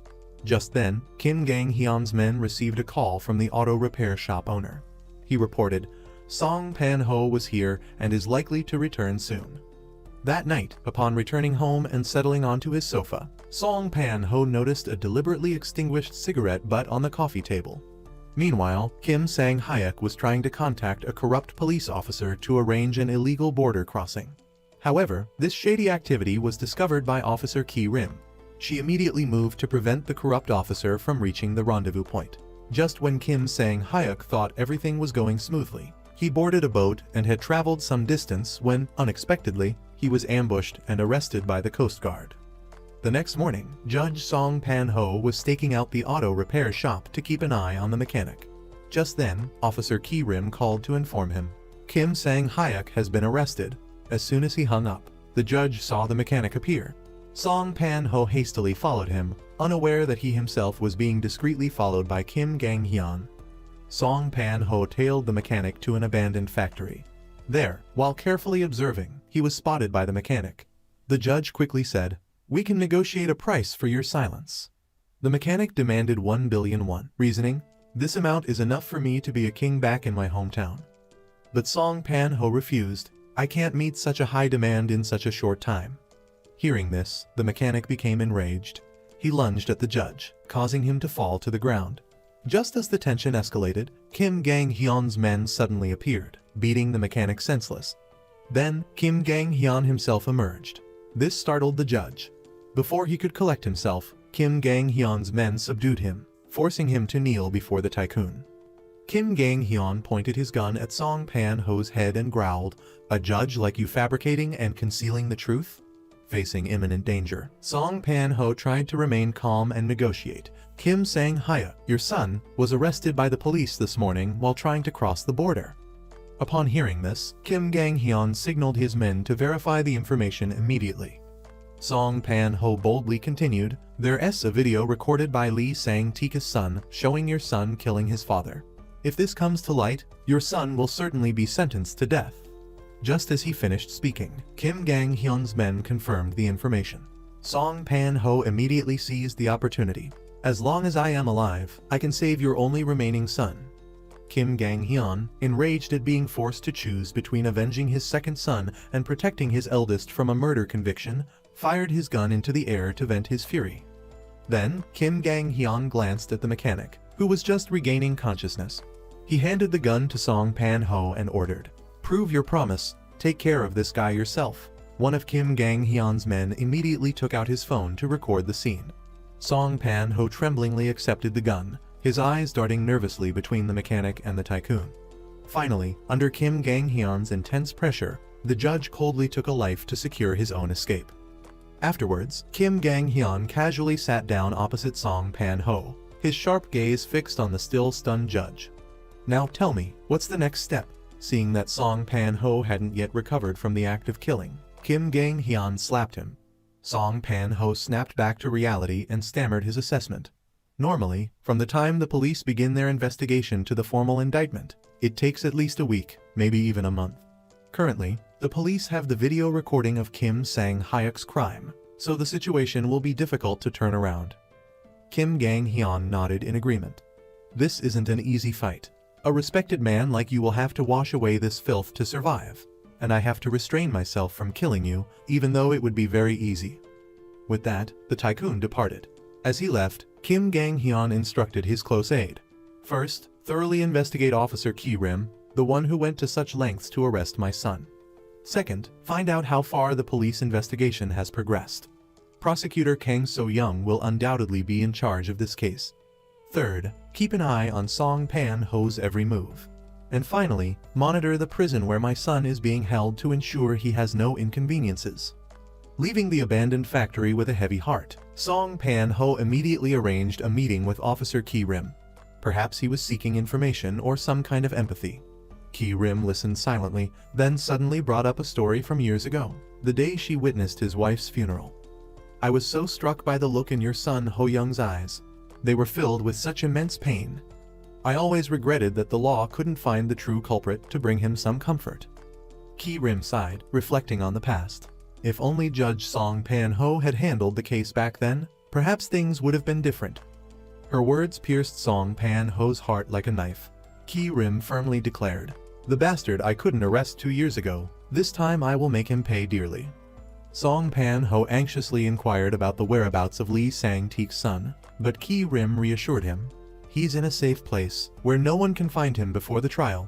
Just then, Kim Gang-hyun's men received a call from the auto repair shop owner. He reported, "Song Pan-ho was here and is likely to return soon." That night, upon returning home and settling onto his sofa, Song Pan-ho noticed a deliberately extinguished cigarette butt on the coffee table. Meanwhile, Kim Sang-hyuk was trying to contact a corrupt police officer to arrange an illegal border crossing. However, this shady activity was discovered by Officer Ki-rim. She immediately moved to prevent the corrupt officer from reaching the rendezvous point. Just when Kim Sang-hyuk thought everything was going smoothly, he boarded a boat and had traveled some distance when, unexpectedly, he was ambushed and arrested by the Coast Guard. The next morning, Judge Song Pan-ho was staking out the auto repair shop to keep an eye on the mechanic. Just then, Officer Ki-rim called to inform him, "Kim Sang-hyuk has been arrested." As soon as he hung up, the judge saw the mechanic appear. Song Pan-ho hastily followed him, unaware that he himself was being discreetly followed by Kim Gang-hyun. Song Pan-ho tailed the mechanic to an abandoned factory. There, while carefully observing, he was spotted by the mechanic. The judge quickly said, "We can negotiate a price for your silence." The mechanic demanded 1 billion won, reasoning, "This amount is enough for me to be a king back in my hometown." But Song Pan-ho refused. "I can't meet such a high demand in such a short time." Hearing this, the mechanic became enraged. He lunged at the judge, causing him to fall to the ground. Just as the tension escalated, Kim Gang-hyun's men suddenly appeared, beating the mechanic senseless. Then, Kim Gang-hyun himself emerged. This startled the judge. Before he could collect himself, Kim Gang-hyun's men subdued him, forcing him to kneel before the tycoon. Kim Gang-hyun pointed his gun at Song Pan-ho's head and growled, "A judge like you fabricating and concealing the truth?" Facing imminent danger, Song Pan-ho tried to remain calm and negotiate. "Kim Sang-hyuk, your son, was arrested by the police this morning while trying to cross the border." Upon hearing this, Kim Gang-hyun signaled his men to verify the information immediately. Song Pan-ho boldly continued, "There's a video recorded by Lee Sang-tika's son showing your son killing his father. If this comes to light, your son will certainly be sentenced to death." Just as he finished speaking, Kim Gang-hyun's men confirmed the information. Song Pan-ho immediately seized the opportunity. "As long as I am alive, I can save your only remaining son." Kim Gang-hyun, enraged at being forced to choose between avenging his second son and protecting his eldest from a murder conviction, fired his gun into the air to vent his fury. Then, Kim Gang-hyun glanced at the mechanic, who was just regaining consciousness. He handed the gun to Song Pan-ho and ordered, "Prove your promise. Take care of this guy yourself." One of Kim Gang-hyun's men immediately took out his phone to record the scene. Song Pan-ho tremblingly accepted the gun, his eyes darting nervously between the mechanic and the tycoon. Finally, under Kim Gang-hyun's intense pressure, the judge coldly took a life to secure his own escape. Afterwards, Kim Gang-hyun casually sat down opposite Song Pan-ho, his sharp gaze fixed on the still stunned judge. "Now tell me, what's the next step?" Seeing that Song Pan-ho hadn't yet recovered from the act of killing, Kim Gang-hyun slapped him. Song Pan-ho snapped back to reality and stammered his assessment. Normally, from the time the police begin their investigation to the formal indictment, it takes at least a week, maybe even a month. Currently, the police have the video recording of Kim Sang-hyuk's crime, so the situation will be difficult to turn around. Kim Gang-hyun nodded in agreement. "This isn't an easy fight. A respected man like you will have to wash away this filth to survive, and I have to restrain myself from killing you, even though it would be very easy." With that, the tycoon departed. As he left, Kim Gang-hyun instructed his close aide. "First, thoroughly investigate Officer Ki-rim, the one who went to such lengths to arrest my son. Second, find out how far the police investigation has progressed. Prosecutor Kang So-young will undoubtedly be in charge of this case. Third, keep an eye on Song Pan-ho's every move. And finally, monitor the prison where my son is being held to ensure he has no inconveniences. Leaving the abandoned factory with a heavy heart, Song Pan-ho immediately arranged a meeting with Officer Ki-rim. Perhaps he was seeking information or some kind of empathy. Ki-rim listened silently, then suddenly brought up a story from years ago, the day she witnessed his wife's funeral. I was so struck by the look in your son Ho-young's eyes. They were filled with such immense pain. I always regretted that the law couldn't find the true culprit to bring him some comfort. Ki-rim sighed, reflecting on the past. If only Judge Song Pan-ho had handled the case back then, perhaps things would have been different. Her words pierced Song Pan-ho's heart like a knife. Ki-rim firmly declared, "The bastard I couldn't arrest 2 years ago, this time I will make him pay dearly." Song Pan-ho anxiously inquired about the whereabouts of Lee Sang-teek's son, but Ki-rim reassured him. He's in a safe place, where no one can find him before the trial.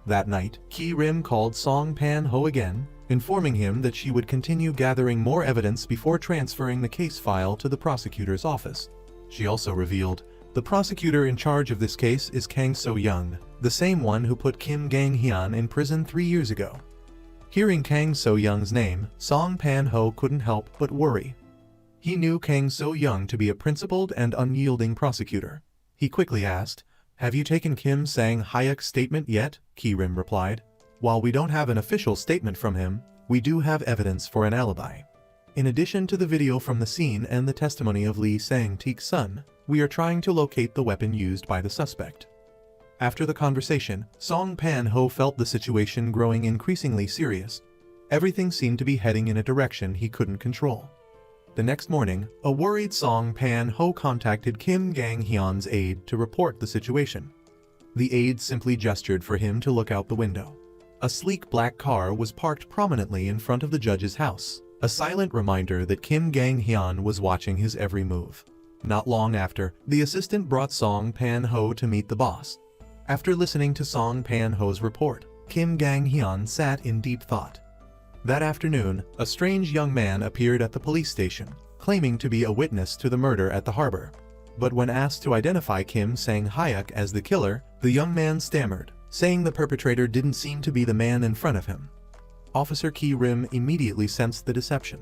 That night, Ki-rim called Song Pan-ho again, informing him that she would continue gathering more evidence before transferring the case file to the prosecutor's office. She also revealed, the prosecutor in charge of this case is Kang So-young, the same one who put Kim Gang-hyun in prison 3 years ago. Hearing Kang So-young's name, Song Pan-ho couldn't help but worry. He knew Kang So-young to be a principled and unyielding prosecutor. He quickly asked, "Have you taken Kim Sang-hyuk's statement yet?" Ki-rim replied, "While we don't have an official statement from him, we do have evidence for an alibi. In addition to the video from the scene and the testimony of Lee Sang-teek's son, we are trying to locate the weapon used by the suspect." After the conversation, Song Pan-ho felt the situation growing increasingly serious. Everything seemed to be heading in a direction he couldn't control. The next morning, a worried Song Pan-ho contacted Kim Gang-hyun's aide to report the situation. The aide simply gestured for him to look out the window. A sleek black car was parked prominently in front of the judge's house, a silent reminder that Kim Gang-hyun was watching his every move. Not long after, the assistant brought Song Pan-ho to meet the boss. After listening to Song Pan-ho's report, Kim Gang-hyun sat in deep thought. That afternoon, a strange young man appeared at the police station, claiming to be a witness to the murder at the harbor. But when asked to identify Kim Sang-hyuk as the killer, the young man stammered, saying the perpetrator didn't seem to be the man in front of him. Officer Ki-rim immediately sensed the deception.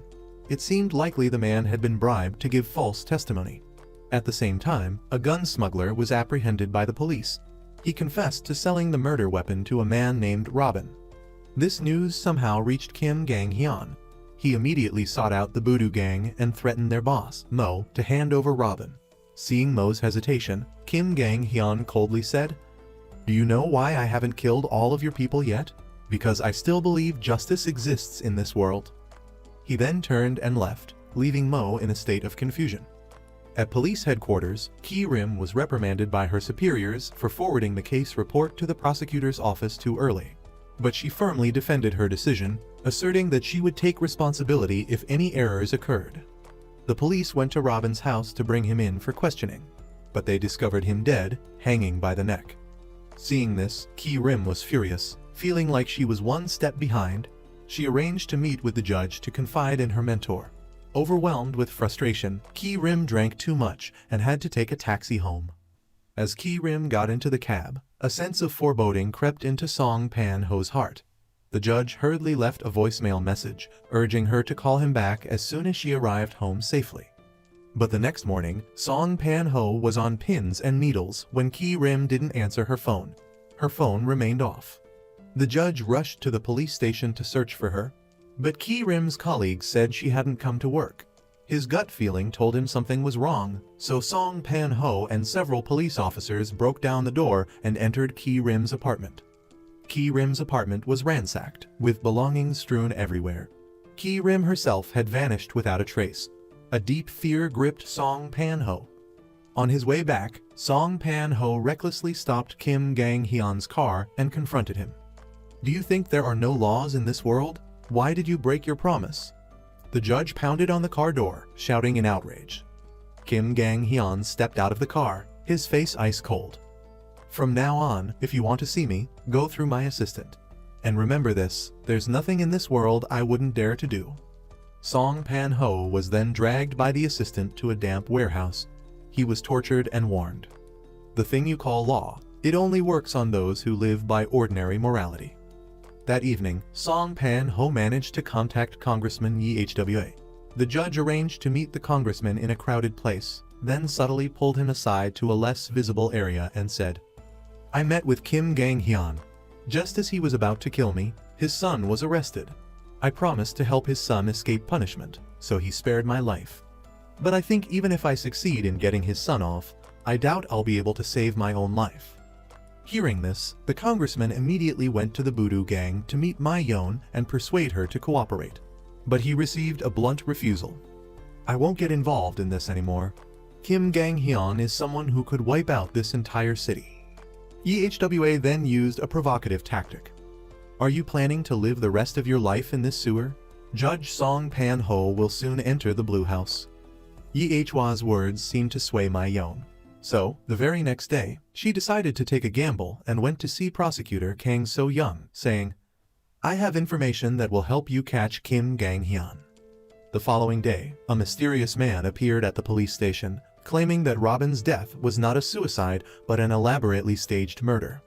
It seemed likely the man had been bribed to give false testimony. At the same time, a gun smuggler was apprehended by the police. He confessed to selling the murder weapon to a man named Robin. This news somehow reached Kim Gang-hyun. He immediately sought out the Voodoo gang and threatened their boss, Mo, to hand over Robin. Seeing Mo's hesitation, Kim Gang-hyun coldly said, "Do you know why I haven't killed all of your people yet? Because I still believe justice exists in this world." He then turned and left, leaving Mo in a state of confusion. At police headquarters, Ki-rim was reprimanded by her superiors for forwarding the case report to the prosecutor's office too early. But she firmly defended her decision, asserting that she would take responsibility if any errors occurred. The police went to Robin's house to bring him in for questioning, but they discovered him dead, hanging by the neck. Seeing this, Ki-rim was furious. Feeling like she was one step behind, she arranged to meet with the judge to confide in her mentor. Overwhelmed with frustration, Ki-rim drank too much and had to take a taxi home. As Ki-rim got into the cab, a sense of foreboding crept into Song Pan-ho's heart. The judge hurriedly left a voicemail message, urging her to call him back as soon as she arrived home safely. But the next morning, Song Pan-ho was on pins and needles when Ki-rim didn't answer her phone. Her phone remained off. The judge rushed to the police station to search for her, but Ki-rim's colleagues said she hadn't come to work. His gut feeling told him something was wrong, so Song Pan-ho and several police officers broke down the door and entered Ki-rim's apartment. Ki-rim's apartment was ransacked, with belongings strewn everywhere. Ki-rim herself had vanished without a trace. A deep fear gripped Song Pan-ho. On his way back, Song Pan-ho recklessly stopped Kim Gang-hyun's car and confronted him. "Do you think there are no laws in this world? Why did you break your promise?" The judge pounded on the car door, shouting in outrage. Kim Gang-hyun stepped out of the car, his face ice cold. "From now on, if you want to see me, go through my assistant. And remember this, there's nothing in this world I wouldn't dare to do." Song Pan-ho was then dragged by the assistant to a damp warehouse. He was tortured and warned. The thing you call law, it only works on those who live by ordinary morality. That evening, Song Pan-ho managed to contact Congressman Yi Hwa. The judge arranged to meet the congressman in a crowded place, then subtly pulled him aside to a less visible area and said, "I met with Kim Gang-hyun. Just as he was about to kill me, his son was arrested. I promised to help his son escape punishment, so he spared my life. But I think even if I succeed in getting his son off, I doubt I'll be able to save my own life." Hearing this, the congressman immediately went to the Budu gang to meet Mai Yeon and persuade her to cooperate. But he received a blunt refusal. "I won't get involved in this anymore. Kim Gang-hyun is someone who could wipe out this entire city." Hwa then used a provocative tactic. "Are you planning to live the rest of your life in this sewer? Judge Song Pan-ho will soon enter the Blue House." Hwa's words seemed to sway Mai Yeon. So, the very next day, she decided to take a gamble and went to see prosecutor Kang So-young, saying, "I have information that will help you catch Kim Gang-hyun." The following day, a mysterious man appeared at the police station, claiming that Robin's death was not a suicide but an elaborately staged murder.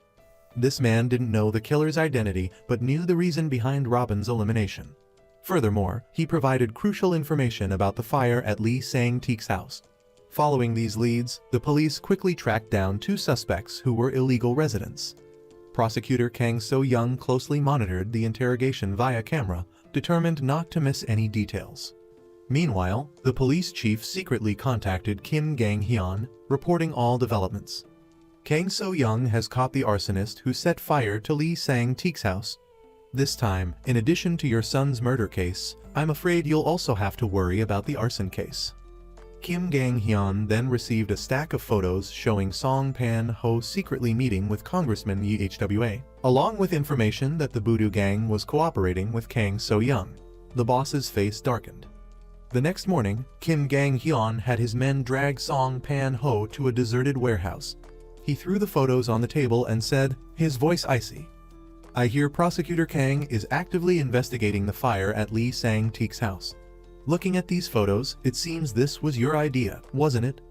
This man didn't know the killer's identity but knew the reason behind Robin's elimination. Furthermore, he provided crucial information about the fire at Lee Sang-teek's house. Following these leads, the police quickly tracked down 2 suspects who were illegal residents. Prosecutor Kang So-young closely monitored the interrogation via camera, determined not to miss any details. Meanwhile, the police chief secretly contacted Kim Gang-hyun, reporting all developments. Kang So-young has caught the arsonist who set fire to Lee Sang-teek's house. This time, in addition to your son's murder case, I'm afraid you'll also have to worry about the arson case. Kim Gang-hyun then received a stack of photos showing Song Pan-ho secretly meeting with Congressman Yi Hwa, along with information that the Budu gang was cooperating with Kang So-young. The boss's face darkened. The next morning, Kim Gang-hyun had his men drag Song Pan-ho to a deserted warehouse. He threw the photos on the table and said, his voice icy, "I hear Prosecutor Kang is actively investigating the fire at Lee Sang-teek's house. Looking at these photos, it seems this was your idea, wasn't it?"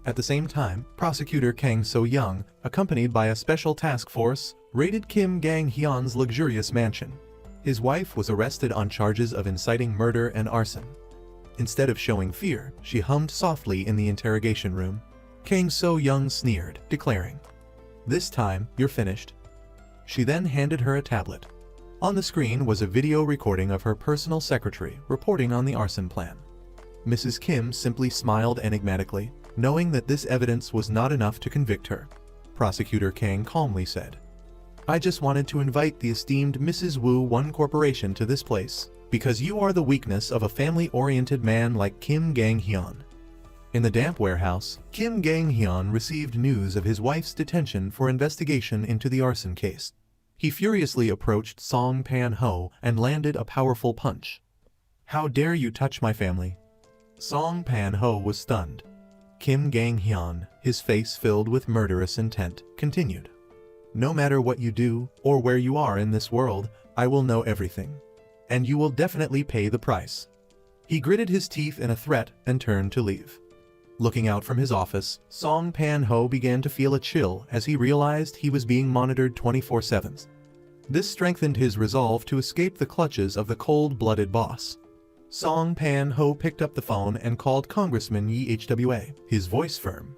At the same time, Prosecutor Kang So-young, accompanied by a special task force, raided Kim Gang-hyun's luxurious mansion. His wife was arrested on charges of inciting murder and arson. Instead of showing fear, she hummed softly in the interrogation room. Kang So-young sneered, declaring, "This time, you're finished." She then handed her a tablet. On the screen was a video recording of her personal secretary reporting on the arson plan. Mrs. Kim simply smiled enigmatically, knowing that this evidence was not enough to convict her. Prosecutor Kang calmly said, "I just wanted to invite the esteemed Mrs. Woo One Corporation to this place, because you are the weakness of a family-oriented man like Kim Gang-hyun." In the damp warehouse, Kim Gang-hyun received news of his wife's detention for investigation into the arson case. He furiously approached Song Pan-ho and landed a powerful punch. "How dare you touch my family?" Song Pan-ho was stunned. Kim Gang-hyun, his face filled with murderous intent, continued, "No matter what you do, or where you are in this world, I will know everything. And you will definitely pay the price." He gritted his teeth in a threat and turned to leave. Looking out from his office, Song Pan-ho began to feel a chill as he realized he was being monitored 24/7. This strengthened his resolve to escape the clutches of the cold-blooded boss. Song Pan-ho picked up the phone and called Congressman Yi Hwa, his voice firm.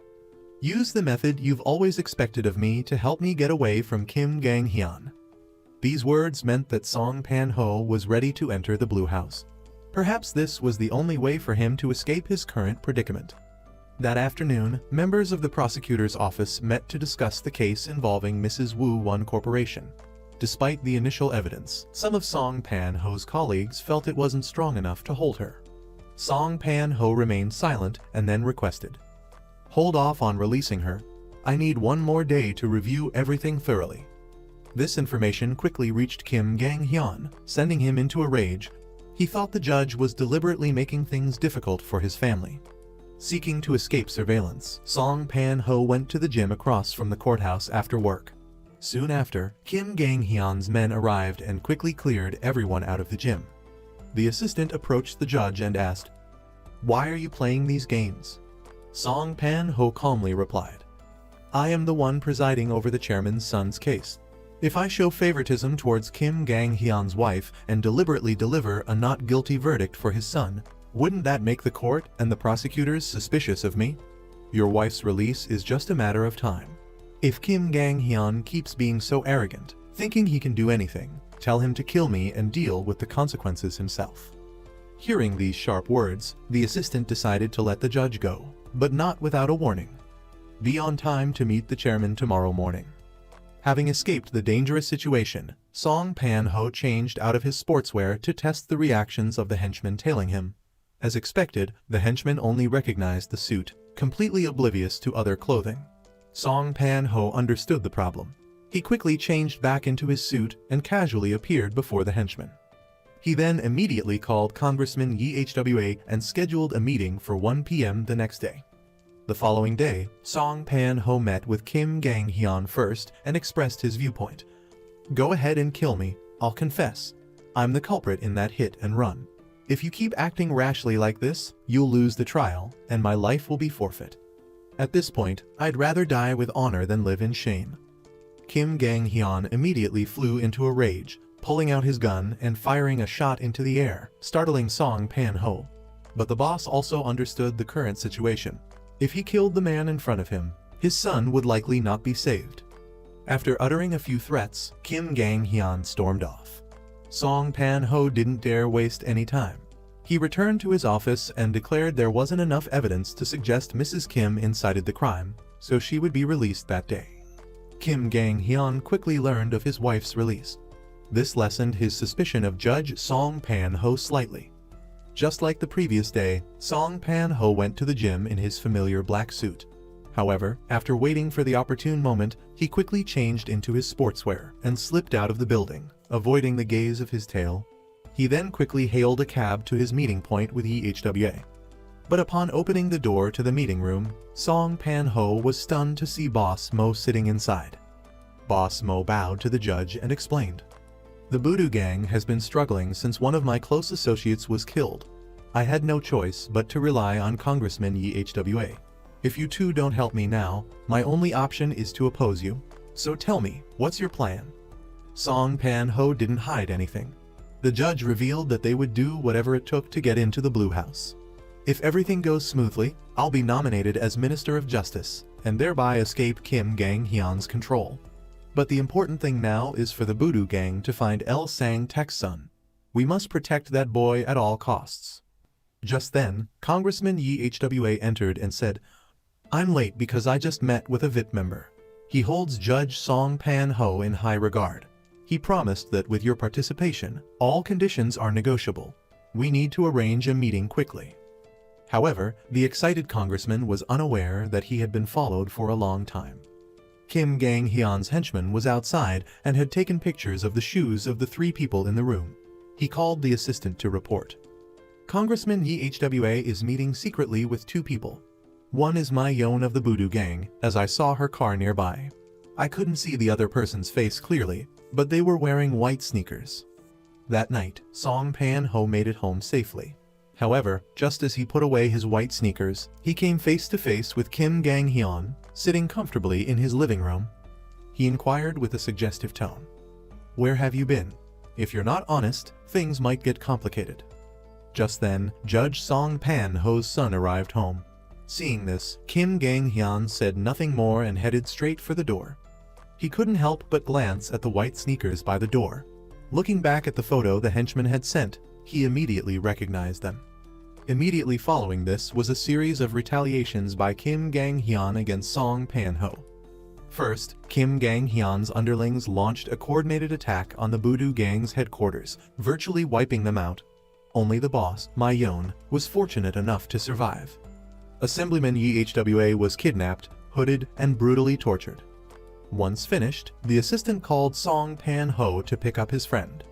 "Use the method you've always expected of me to help me get away from Kim Gang-hyun." These words meant that Song Pan-ho was ready to enter the Blue House. Perhaps this was the only way for him to escape his current predicament. That afternoon, members of the prosecutor's office met to discuss the case involving Mrs. Woo One Corporation. Despite the initial evidence, some of Song Pan-ho's colleagues felt it wasn't strong enough to hold her. Song Pan-ho remained silent and then requested, "Hold off on releasing her. I need one more day to review everything thoroughly." This information quickly reached Kim Gang-hyun, sending him into a rage. He thought the judge was deliberately making things difficult for his family. Seeking to escape surveillance, Song Pan-ho went to the gym across from the courthouse after work. Soon after, Kim Gang-hyun's men arrived and quickly cleared everyone out of the gym. The assistant approached the judge and asked, "Why are you playing these games?" Song Pan-ho calmly replied, I am the one presiding over the chairman's son's case. If I show favoritism towards Kim Gang-hyun's wife and deliberately deliver a not guilty verdict for his son, wouldn't that make the court and the prosecutors suspicious of me? Your wife's release is just a matter of time. If Kim Gang-hyun keeps being so arrogant, thinking he can do anything, tell him to kill me and deal with the consequences himself." Hearing these sharp words, the assistant decided to let the judge go, but not without a warning. Be on time to meet the chairman tomorrow morning. Having escaped the dangerous situation, Song Pan-ho changed out of his sportswear to test the reactions of the henchmen tailing him. As expected, the henchmen only recognized the suit, completely oblivious to other clothing. Song Pan-ho understood the problem. He quickly changed back into his suit and casually appeared before the henchmen. He then immediately called Congressman Yi Hwa and scheduled a meeting for 1 p.m. the next day. The following day, Song Pan-ho met with Kim Gang-hyun first and expressed his viewpoint. "Go ahead and kill me, I'll confess. I'm the culprit in that hit and run. If you keep acting rashly like this, you'll lose the trial, and my life will be forfeit. At this point, I'd rather die with honor than live in shame." Kim Gang-hyun immediately flew into a rage, pulling out his gun and firing a shot into the air, startling Song Pan-ho. But the boss also understood the current situation. If he killed the man in front of him, his son would likely not be saved. After uttering a few threats, Kim Gang-hyun stormed off. Song Pan-ho didn't dare waste any time. He returned to his office and declared there wasn't enough evidence to suggest Mrs. Kim incited the crime, so she would be released that day. Kim Gang-hyun quickly learned of his wife's release. This lessened his suspicion of Judge Song Pan-ho slightly. Just like the previous day, Song Pan-ho went to the gym in his familiar black suit. However, after waiting for the opportune moment, he quickly changed into his sportswear and slipped out of the building, avoiding the gaze of his tail. He then quickly hailed a cab to his meeting point with Yi Hwa. But upon opening the door to the meeting room, Song Pan-ho was stunned to see Boss Mo sitting inside. Boss Mo bowed to the judge and explained, "The Voodoo Gang has been struggling since one of my close associates was killed. I had no choice but to rely on Congressman Yi Hwa. If you two don't help me now, my only option is to oppose you. So tell me, what's your plan?" Song Pan-ho didn't hide anything. The judge revealed that they would do whatever it took to get into the Blue House. "If everything goes smoothly, I'll be nominated as Minister of Justice, and thereby escape Kim Gang-hyun's control. But the important thing now is for the Voodoo Gang to find El Sang-tek's son. We must protect that boy at all costs." Just then, Congressman Yi Hwa entered and said, "I'm late because I just met with a VIP member. He holds Judge Song Pan-ho in high regard. He promised that with your participation, all conditions are negotiable. We need to arrange a meeting quickly." However, the excited congressman was unaware that he had been followed for a long time. Kim Gang-hyun's henchman was outside and had taken pictures of the shoes of the 3 people in the room. He called the assistant to report. "Congressman Yi Hwa is meeting secretly with 2 people. One is my Yeon of the Voodoo Gang, as I saw her car nearby. I couldn't see the other person's face clearly, but they were wearing white sneakers." That night, Song Pan-ho made it home safely. However, just as he put away his white sneakers, he came face to face with Kim Gang-hyun, sitting comfortably in his living room. He inquired with a suggestive tone, "Where have you been? If you're not honest, things might get complicated." Just then, Judge Song Pan-ho's son arrived home. Seeing this, Kim Gang-hyun said nothing more and headed straight for the door. He couldn't help but glance at the white sneakers by the door. Looking back at the photo the henchman had sent, he immediately recognized them. Immediately following this was a series of retaliations by Kim Gang-hyun against Song Pan-ho. First, Kim Gang-hyun's underlings launched a coordinated attack on the Voodoo Gang's headquarters, virtually wiping them out. Only the boss, Yeon, was fortunate enough to survive. Assemblyman Yi Hwa was kidnapped, hooded, and brutally tortured. Once finished, the assistant called Song Pan-ho to pick up his friend.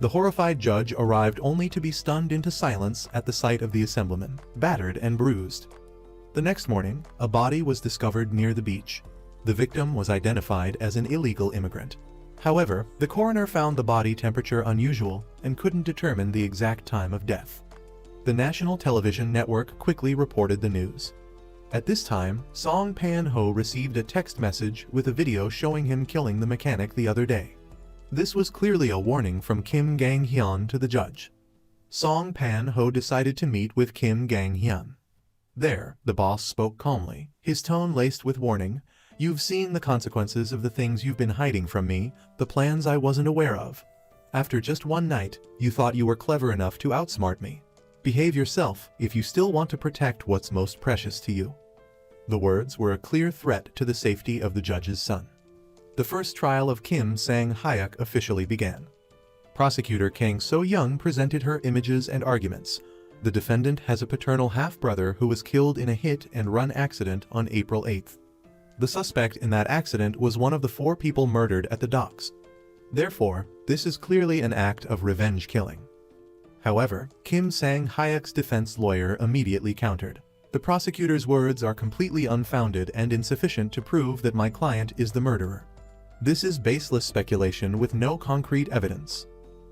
The horrified judge arrived only to be stunned into silence at the sight of the assemblyman, battered and bruised. The next morning, a body was discovered near the beach. The victim was identified as an illegal immigrant. However, the coroner found the body temperature unusual and couldn't determine the exact time of death. The national television network quickly reported the news. At this time, Song Pan-ho received a text message with a video showing him killing the mechanic the other day. This was clearly a warning from Kim Gang-hyun to the judge. Song Pan-ho decided to meet with Kim Gang-hyun. There, the boss spoke calmly, his tone laced with warning. "You've seen the consequences of the things you've been hiding from me, the plans I wasn't aware of. After just one night, you thought you were clever enough to outsmart me. Behave yourself if you still want to protect what's most precious to you." The words were a clear threat to the safety of the judge's son. The first trial of Kim Sang-hyuk officially began. Prosecutor Kang So-young presented her images and arguments. The defendant has a paternal half-brother who was killed in a hit-and-run accident on April 8th. The suspect in that accident was one of the 4 people murdered at the docks. Therefore, this is clearly an act of revenge killing. However, Kim Sang-hyuk's defense lawyer immediately countered. "The prosecutor's words are completely unfounded and insufficient to prove that my client is the murderer. This is baseless speculation with no concrete evidence."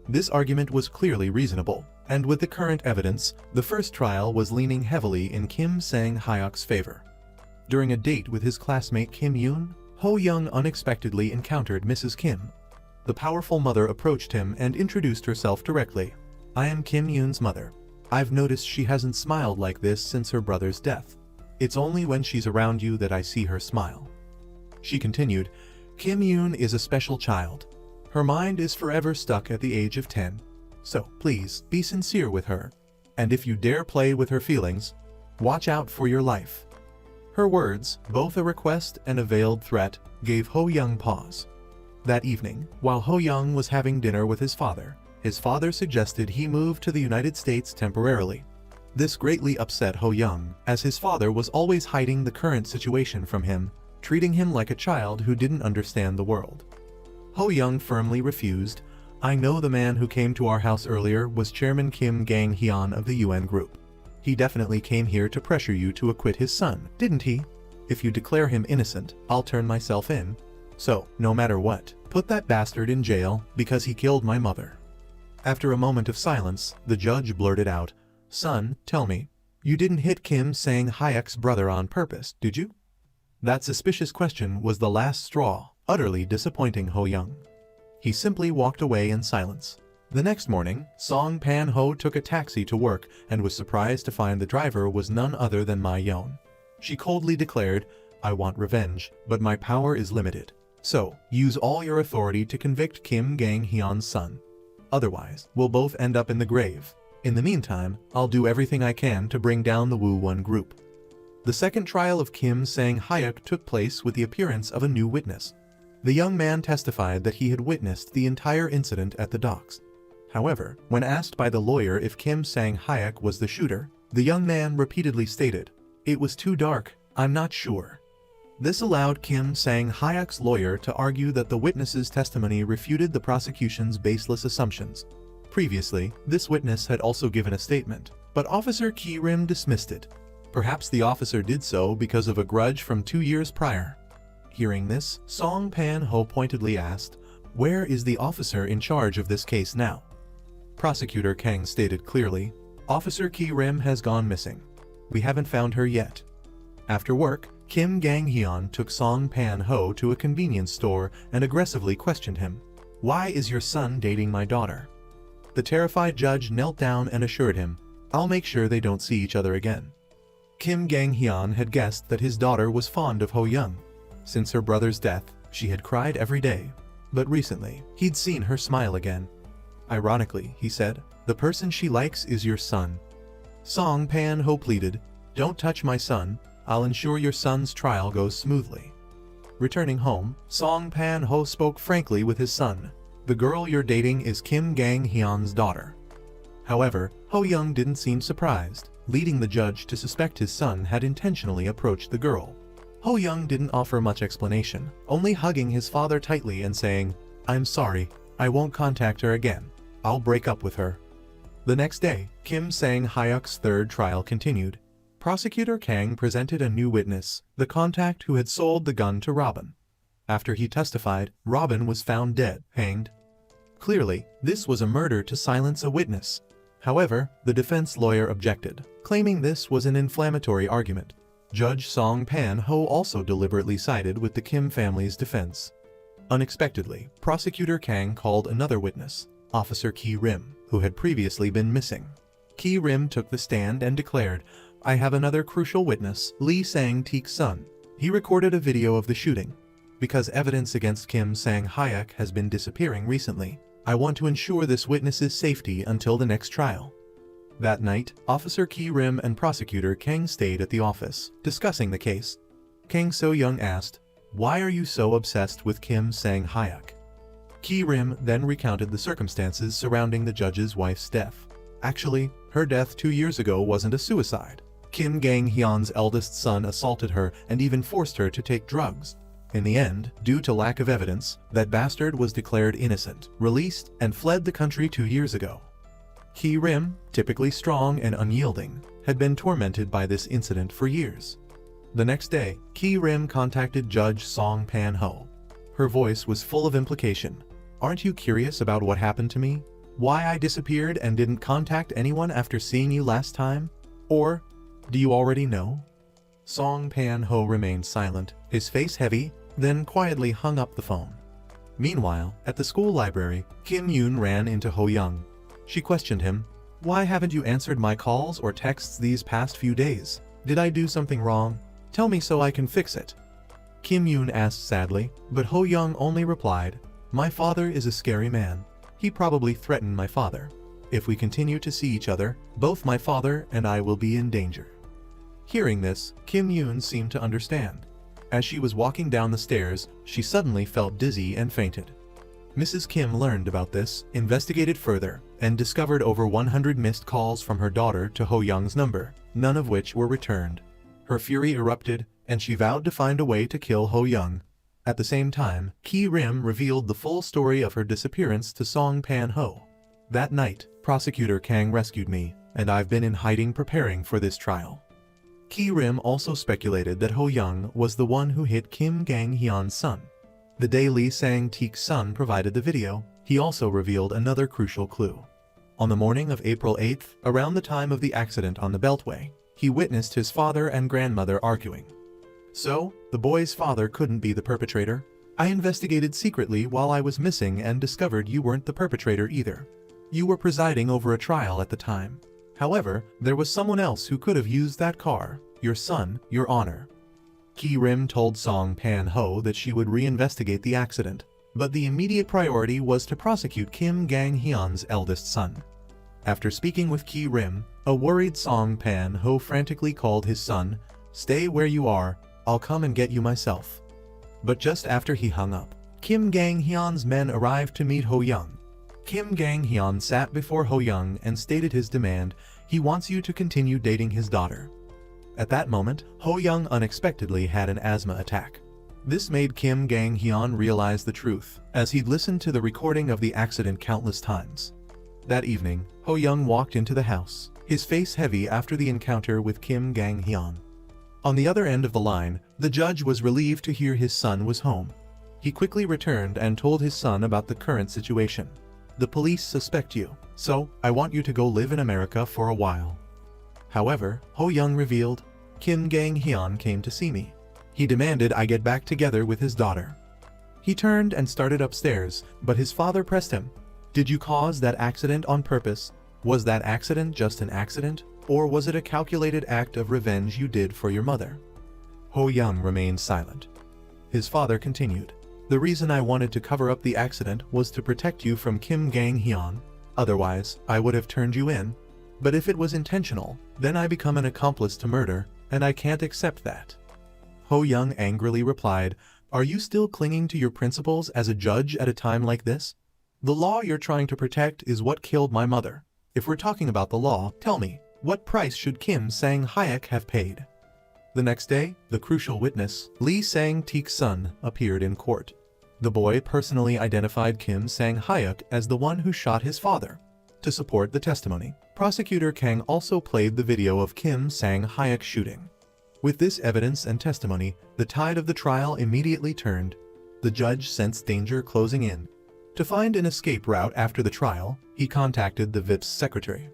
This argument was clearly reasonable, and with the current evidence, the first trial was leaning heavily in Kim Sang-hyuk's favor. During a date with his classmate Kim Yoon, Ho-young unexpectedly encountered Mrs. Kim. The powerful mother approached him and introduced herself directly. "I am Kim Yoon's mother. I've noticed she hasn't smiled like this since her brother's death. It's only when she's around you that I see her smile." She continued, "Kim Yoon is a special child. Her mind is forever stuck at the age of 10. So please, be sincere with her. And if you dare play with her feelings, watch out for your life." Her words, both a request and a veiled threat, gave Ho-young pause. That evening, while Ho-young was having dinner with his father suggested he move to the United States temporarily. This greatly upset Ho-young, as his father was always hiding the current situation from him, treating him like a child who didn't understand the world. Ho-young firmly refused. "I know the man who came to our house earlier was Chairman Kim Gang-hyun of the UN group. He definitely came here to pressure you to acquit his son, didn't he? If you declare him innocent, I'll turn myself in. So, no matter what, put that bastard in jail because he killed my mother." After a moment of silence, the judge blurted out, "Son, tell me, you didn't hit Kim Sang-hyuk's brother on purpose, did you?" That suspicious question was the last straw, utterly disappointing Ho-young. He simply walked away in silence. The next morning, Song Pan-ho took a taxi to work and was surprised to find the driver was none other than Ma Yeon. She coldly declared, "I want revenge, but my power is limited. So, use all your authority to convict Kim Gang-hyun's son. Otherwise, we'll both end up in the grave. In the meantime, I'll do everything I can to bring down the Woo-won group." The second trial of Kim Sang-hyuk took place with the appearance of a new witness. The young man testified that he had witnessed the entire incident at the docks. However, when asked by the lawyer if Kim Sang-hyuk was the shooter, the young man repeatedly stated, "It was too dark, I'm not sure." This allowed Kim Sang-hyuk's lawyer to argue that the witness's testimony refuted the prosecution's baseless assumptions. Previously, this witness had also given a statement, but Officer Ki-rim dismissed it. Perhaps the officer did so because of a grudge from 2 years prior. Hearing this, Song Pan-ho pointedly asked, "Where is the officer in charge of this case now?" Prosecutor Kang stated clearly, "Officer Ki-rim has gone missing. We haven't found her yet." After work, Kim Gang-hyun took Song Pan-ho to a convenience store and aggressively questioned him. "Why is your son dating my daughter?" The terrified judge knelt down and assured him, "I'll make sure they don't see each other again." Kim Gang-hyun had guessed that his daughter was fond of Ho-young. Since her brother's death, she had cried every day. But recently, he'd seen her smile again. "Ironically," he said, "the person she likes is your son." Song Pan-ho pleaded, "Don't touch my son. I'll ensure your son's trial goes smoothly." Returning home, Song Pan-ho spoke frankly with his son. "The girl you're dating is Kim Gang-hyun's daughter." However, Ho-young didn't seem surprised, leading the judge to suspect his son had intentionally approached the girl. Ho-young didn't offer much explanation, only hugging his father tightly and saying, "I'm sorry, I won't contact her again. I'll break up with her." The next day, Kim Sang-hyuk's third trial continued. Prosecutor Kang presented a new witness, the contact who had sold the gun to Robin. After he testified, Robin was found dead, hanged. Clearly, this was a murder to silence a witness. However, the defense lawyer objected, claiming this was an inflammatory argument. Judge Song Pan-ho also deliberately sided with the Kim family's defense. Unexpectedly, Prosecutor Kang called another witness, Officer Ki-rim, who had previously been missing. Ki-rim took the stand and declared, "I have another crucial witness, Lee Sang-teek's son. He recorded a video of the shooting. Because evidence against Kim Sang-hyuk has been disappearing recently, I want to ensure this witness's safety until the next trial." That night, Officer Ki-rim and Prosecutor Kang stayed at the office, discussing the case. Kang So-young asked, "Why are you so obsessed with Kim Sang-hyuk?" Ki-rim then recounted the circumstances surrounding the judge's wife's death. Actually, her death 2 years ago wasn't a suicide. Kim Gang-hyun's eldest son assaulted her and even forced her to take drugs. In the end, due to lack of evidence, that bastard was declared innocent, released, and fled the country 2 years ago. Ki-rim, typically strong and unyielding, had been tormented by this incident for years. The next day, Ki-rim contacted Judge Song Pan-ho. Her voice was full of implication. "Aren't you curious about what happened to me? Why I disappeared and didn't contact anyone after seeing you last time? Or, do you already know?" Song Pan-ho remained silent, his face heavy, then quietly hung up the phone. Meanwhile, at the school library, Kim Yoon ran into Ho Young. She questioned him, "Why haven't you answered my calls or texts these past few days? Did I do something wrong? Tell me so I can fix it." Kim Yoon asked sadly, but Ho Young only replied, "My father is a scary man. He probably threatened my father. If we continue to see each other, both my father and I will be in danger." Hearing this, Kim Yoon seemed to understand. As she was walking down the stairs, she suddenly felt dizzy and fainted. Mrs. Kim learned about this, investigated further, and discovered over 100 missed calls from her daughter to Ho Young's number, none of which were returned. Her fury erupted, and she vowed to find a way to kill Ho Young. At the same time, Ki-rim revealed the full story of her disappearance to Song Pan-ho. "That night, Prosecutor Kang rescued me, and I've been in hiding preparing for this trial." Ki-rim also speculated that Ho Young was the one who hit Kim Gang-hyun's son. The day Lee Sang-teek's son provided the video, he also revealed another crucial clue. On the morning of April 8th, around the time of the accident on the Beltway, he witnessed his father and grandmother arguing. "So, the boy's father couldn't be the perpetrator. I investigated secretly while I was missing and discovered you weren't the perpetrator either. You were presiding over a trial at the time. However, there was someone else who could have used that car, your son, Your Honor." Ki-rim told Song Pan-ho that she would reinvestigate the accident, but the immediate priority was to prosecute Kim Gang-hyun's eldest son. After speaking with Ki-rim, a worried Song Pan-ho frantically called his son, "Stay where you are, I'll come and get you myself." But just after he hung up, Kim Gang-hyun's men arrived to meet Ho Young. Kim Gang-hyun sat before Ho Young and stated his demand: he wants you to continue dating his daughter. At that moment, Ho Young unexpectedly had an asthma attack. This made Kim Gang-hyun realize the truth, as he'd listened to the recording of the accident countless times. That evening, Ho Young walked into the house, his face heavy after the encounter with Kim Gang-hyun. On the other end of the line, the judge was relieved to hear his son was home. He quickly returned and told his son about the current situation. "The police suspect you, so I want you to go live in America for a while." However, Ho Young revealed, "Kim Gang-hyun came to see me. He demanded I get back together with his daughter." He turned and started upstairs, but his father pressed him. "Did you cause that accident on purpose? Was that accident just an accident, or was it a calculated act of revenge you did for your mother?" Ho Young remained silent. His father continued, "The reason I wanted to cover up the accident was to protect you from Kim Gang-hyun. Otherwise, I would have turned you in. But if it was intentional, then I become an accomplice to murder, and I can't accept that." Ho Young angrily replied, "Are you still clinging to your principles as a judge at a time like this? The law you're trying to protect is what killed my mother. If we're talking about the law, tell me, what price should Kim Sang-hyuk have paid?" The next day, the crucial witness, Lee Sang-teek's son, appeared in court. The boy personally identified Kim Sang-hyuk as the one who shot his father. To support the testimony, Prosecutor Kang also played the video of Kim Sang-hyuk's shooting. With this evidence and testimony, the tide of the trial immediately turned. The judge sensed danger closing in. To find an escape route after the trial, he contacted the VIP's secretary.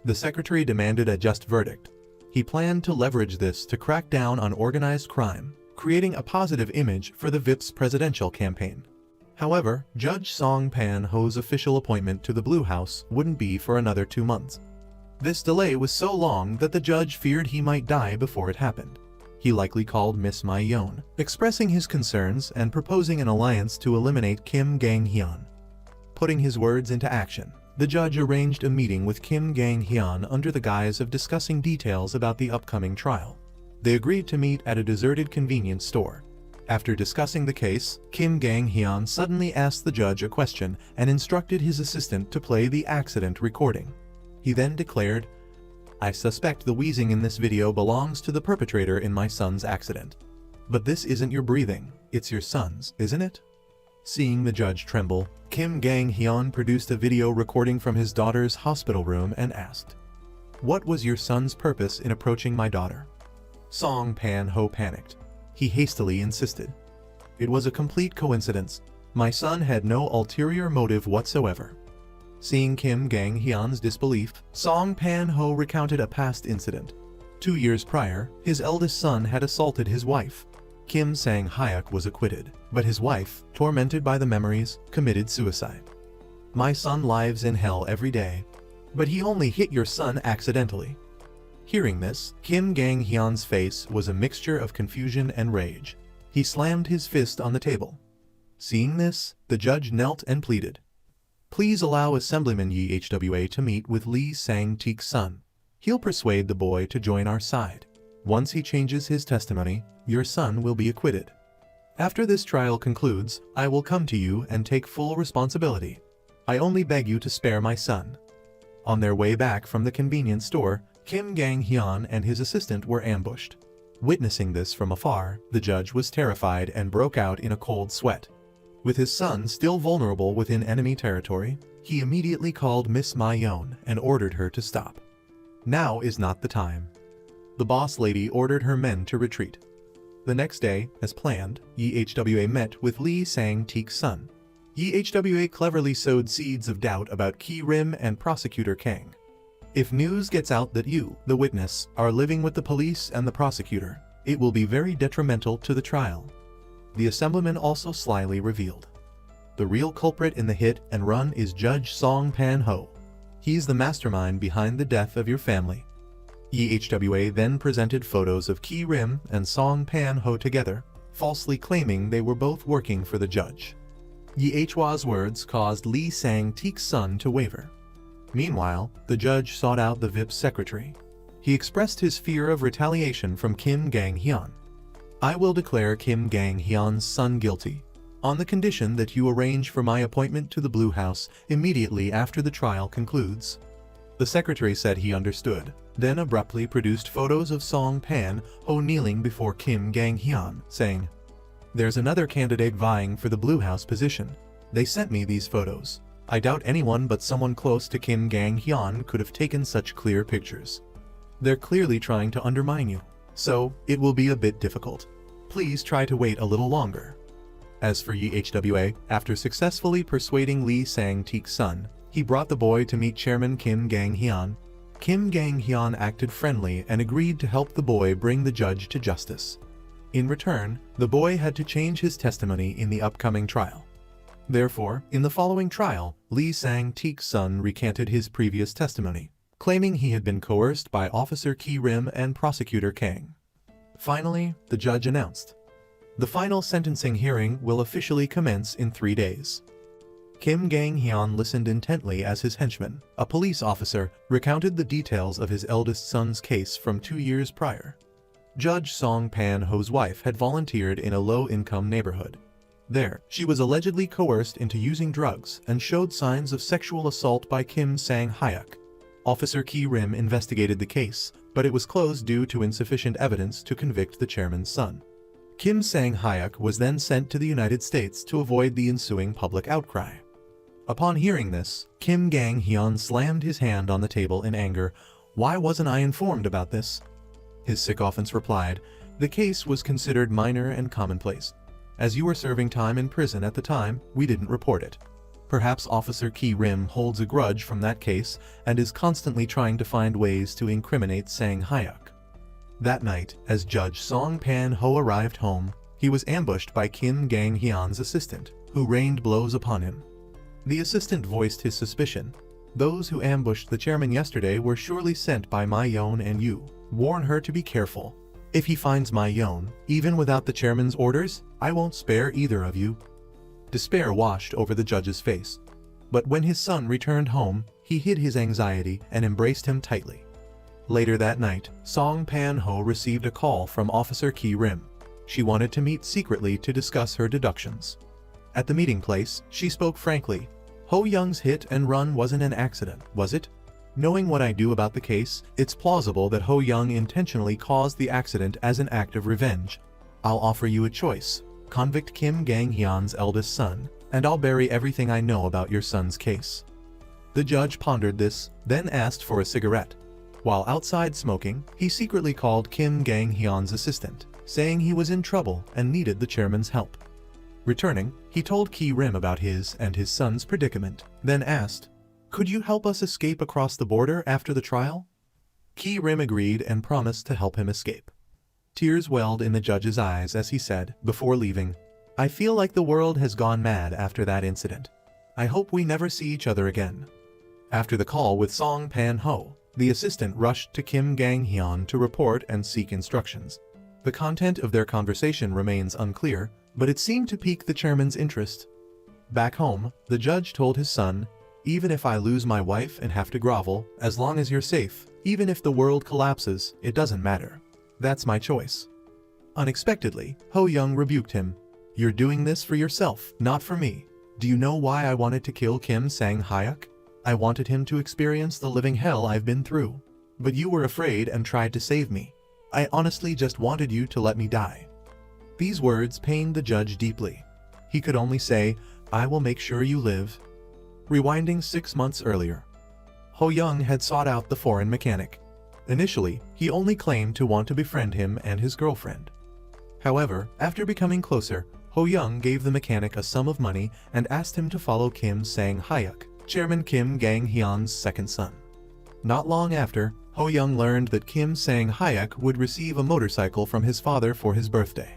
The secretary demanded a just verdict. He planned to leverage this to crack down on organized crime, creating a positive image for the VIP's presidential campaign. However, Judge Song Pan-ho's official appointment to the Blue House wouldn't be for another 2 months. This delay was so long that the judge feared he might die before it happened. He likely called Miss Ma-yeon, expressing his concerns and proposing an alliance to eliminate Kim Gang-hyun. Putting his words into action, the judge arranged a meeting with Kim Gang-hyun under the guise of discussing details about the upcoming trial. They agreed to meet at a deserted convenience store. After discussing the case, Kim Gang-hyun suddenly asked the judge a question and instructed his assistant to play the accident recording. He then declared, "I suspect the wheezing in this video belongs to the perpetrator in my son's accident. But this isn't your breathing, it's your son's, isn't it?" Seeing the judge tremble, Kim Gang-hyun produced a video recording from his daughter's hospital room and asked, "What was your son's purpose in approaching my daughter?" Song Pan-ho panicked. He hastily insisted, "It was a complete coincidence. My son had no ulterior motive whatsoever." Seeing Kim Gang-hyun's disbelief, Song Pan-ho recounted a past incident. 2 years prior, his eldest son had assaulted his wife. Kim Sang-hyuk was acquitted, but his wife, tormented by the memories, committed suicide. "My son lives in hell every day, but he only hit your son accidentally." Hearing this, Kim Gang-hyun's face was a mixture of confusion and rage. He slammed his fist on the table. Seeing this, the judge knelt and pleaded, "Please allow Assemblyman Yi Hwa to meet with Lee Sang-teek's son. He'll persuade the boy to join our side. Once he changes his testimony, your son will be acquitted. After this trial concludes, I will come to you and take full responsibility. I only beg you to spare my son." On their way back from the convenience store, Kim Gang-hyun and his assistant were ambushed. Witnessing this from afar, the judge was terrified and broke out in a cold sweat. With his son still vulnerable within enemy territory, he immediately called Miss Ma-yeon and ordered her to stop. Now is not the time. The boss lady ordered her men to retreat. The next day, as planned, Yi Hwa met with Lee Sang-teek's son. Yi Hwa cleverly sowed seeds of doubt about Ki Rim and Prosecutor Kang. "If news gets out that you, the witness, are living with the police and the prosecutor, it will be very detrimental to the trial," the assemblyman also slyly revealed. The real culprit in the hit and run is Judge Song Pan-ho. He's the mastermind behind the death of your family. Yi Hwa then presented photos of Ki Rim and Song Pan-ho together, falsely claiming they were both working for the judge. Yi Hwa's words caused Lee Sang-teek's son to waver. Meanwhile, the judge sought out the VIP's secretary. He expressed his fear of retaliation from Kim Gang-hyun. "I will declare Kim Gang-hyun's son guilty, on the condition that you arrange for my appointment to the Blue House immediately after the trial concludes." The secretary said he understood, then abruptly produced photos of Song Pan-ho kneeling before Kim Gang-hyun, saying, "There's another candidate vying for the Blue House position. They sent me these photos. I doubt anyone but someone close to Kim Gang-hyun could have taken such clear pictures. They're clearly trying to undermine you, so it will be a bit difficult. Please try to wait a little longer." As for Yi Hwa, after successfully persuading Lee Sang-teek's son, he brought the boy to meet Chairman Kim Gang-hyun. Kim Gang-hyun acted friendly and agreed to help the boy bring the judge to justice. In return, the boy had to change his testimony in the upcoming trial. Therefore, in the following trial, Lee Sang-teek's son recanted his previous testimony, claiming he had been coerced by Officer Ki Rim and Prosecutor Kang. Finally, the judge announced, "The final sentencing hearing will officially commence in 3 days." Kim Gang-hyun listened intently as his henchman, a police officer, recounted the details of his eldest son's case from 2 years prior. Judge Song Pan-ho's wife had volunteered in a low-income neighborhood. There, she was allegedly coerced into using drugs and showed signs of sexual assault by Kim Sang-hyuk. Officer Ki Rim investigated the case, but it was closed due to insufficient evidence to convict the chairman's son. Kim Sang-hyuk was then sent to the United States to avoid the ensuing public outcry. Upon hearing this, Kim Gang-hyun slammed his hand on the table in anger. "Why wasn't I informed about this?" His sycophants replied, "The case was considered minor and commonplace. As you were serving time in prison at the time, we didn't report it. Perhaps Officer Ki Rim holds a grudge from that case and is constantly trying to find ways to incriminate Sang-hyuk." That night, as Judge Song Pan-ho arrived home, he was ambushed by Kim Gang-hyun's assistant, who rained blows upon him. The assistant voiced his suspicion. "Those who ambushed the chairman yesterday were surely sent by My-yeon and you. Warn her to be careful. If he finds My-yeon, even without the chairman's orders, I won't spare either of you." Despair washed over the judge's face. But when his son returned home, he hid his anxiety and embraced him tightly. Later that night, Song Pan-ho received a call from Officer Ki-rim. She wanted to meet secretly to discuss her deductions. At the meeting place, she spoke frankly. "Ho-young's hit and run wasn't an accident, was it? Knowing what I do about the case, it's plausible that Ho-young intentionally caused the accident as an act of revenge. I'll offer you a choice. Convict Kim Gang-hyun's eldest son, and I'll bury everything I know about your son's case." The judge pondered this, then asked for a cigarette. While outside smoking, he secretly called Kim Gang-hyun's assistant, saying he was in trouble and needed the chairman's help. Returning, he told Ki-rim about his and his son's predicament, then asked, "Could you help us escape across the border after the trial?" Ki-rim agreed and promised to help him escape. Tears welled in the judge's eyes as he said, before leaving, "I feel like the world has gone mad after that incident. I hope we never see each other again." After the call with Song Pan-ho, the assistant rushed to Kim Gang-hyun to report and seek instructions. The content of their conversation remains unclear, but it seemed to pique the chairman's interest. Back home, the judge told his son, "Even if I lose my wife and have to grovel, as long as you're safe, even if the world collapses, it doesn't matter. That's my choice." Unexpectedly, Ho-young rebuked him. "You're doing this for yourself, not for me. Do you know why I wanted to kill Kim Sang-hyuk? I wanted him to experience the living hell I've been through. But you were afraid and tried to save me. I honestly just wanted you to let me die." These words pained the judge deeply. He could only say, "I will make sure you live." Rewinding 6 months earlier, Ho-young had sought out the foreign mechanic. Initially, he only claimed to want to befriend him and his girlfriend. However, after becoming closer, Ho-young gave the mechanic a sum of money and asked him to follow Kim Sang-hyuk, Chairman Kim Gang-hyun's second son. Not long after, Ho-young learned that Kim Sang-hyuk would receive a motorcycle from his father for his birthday.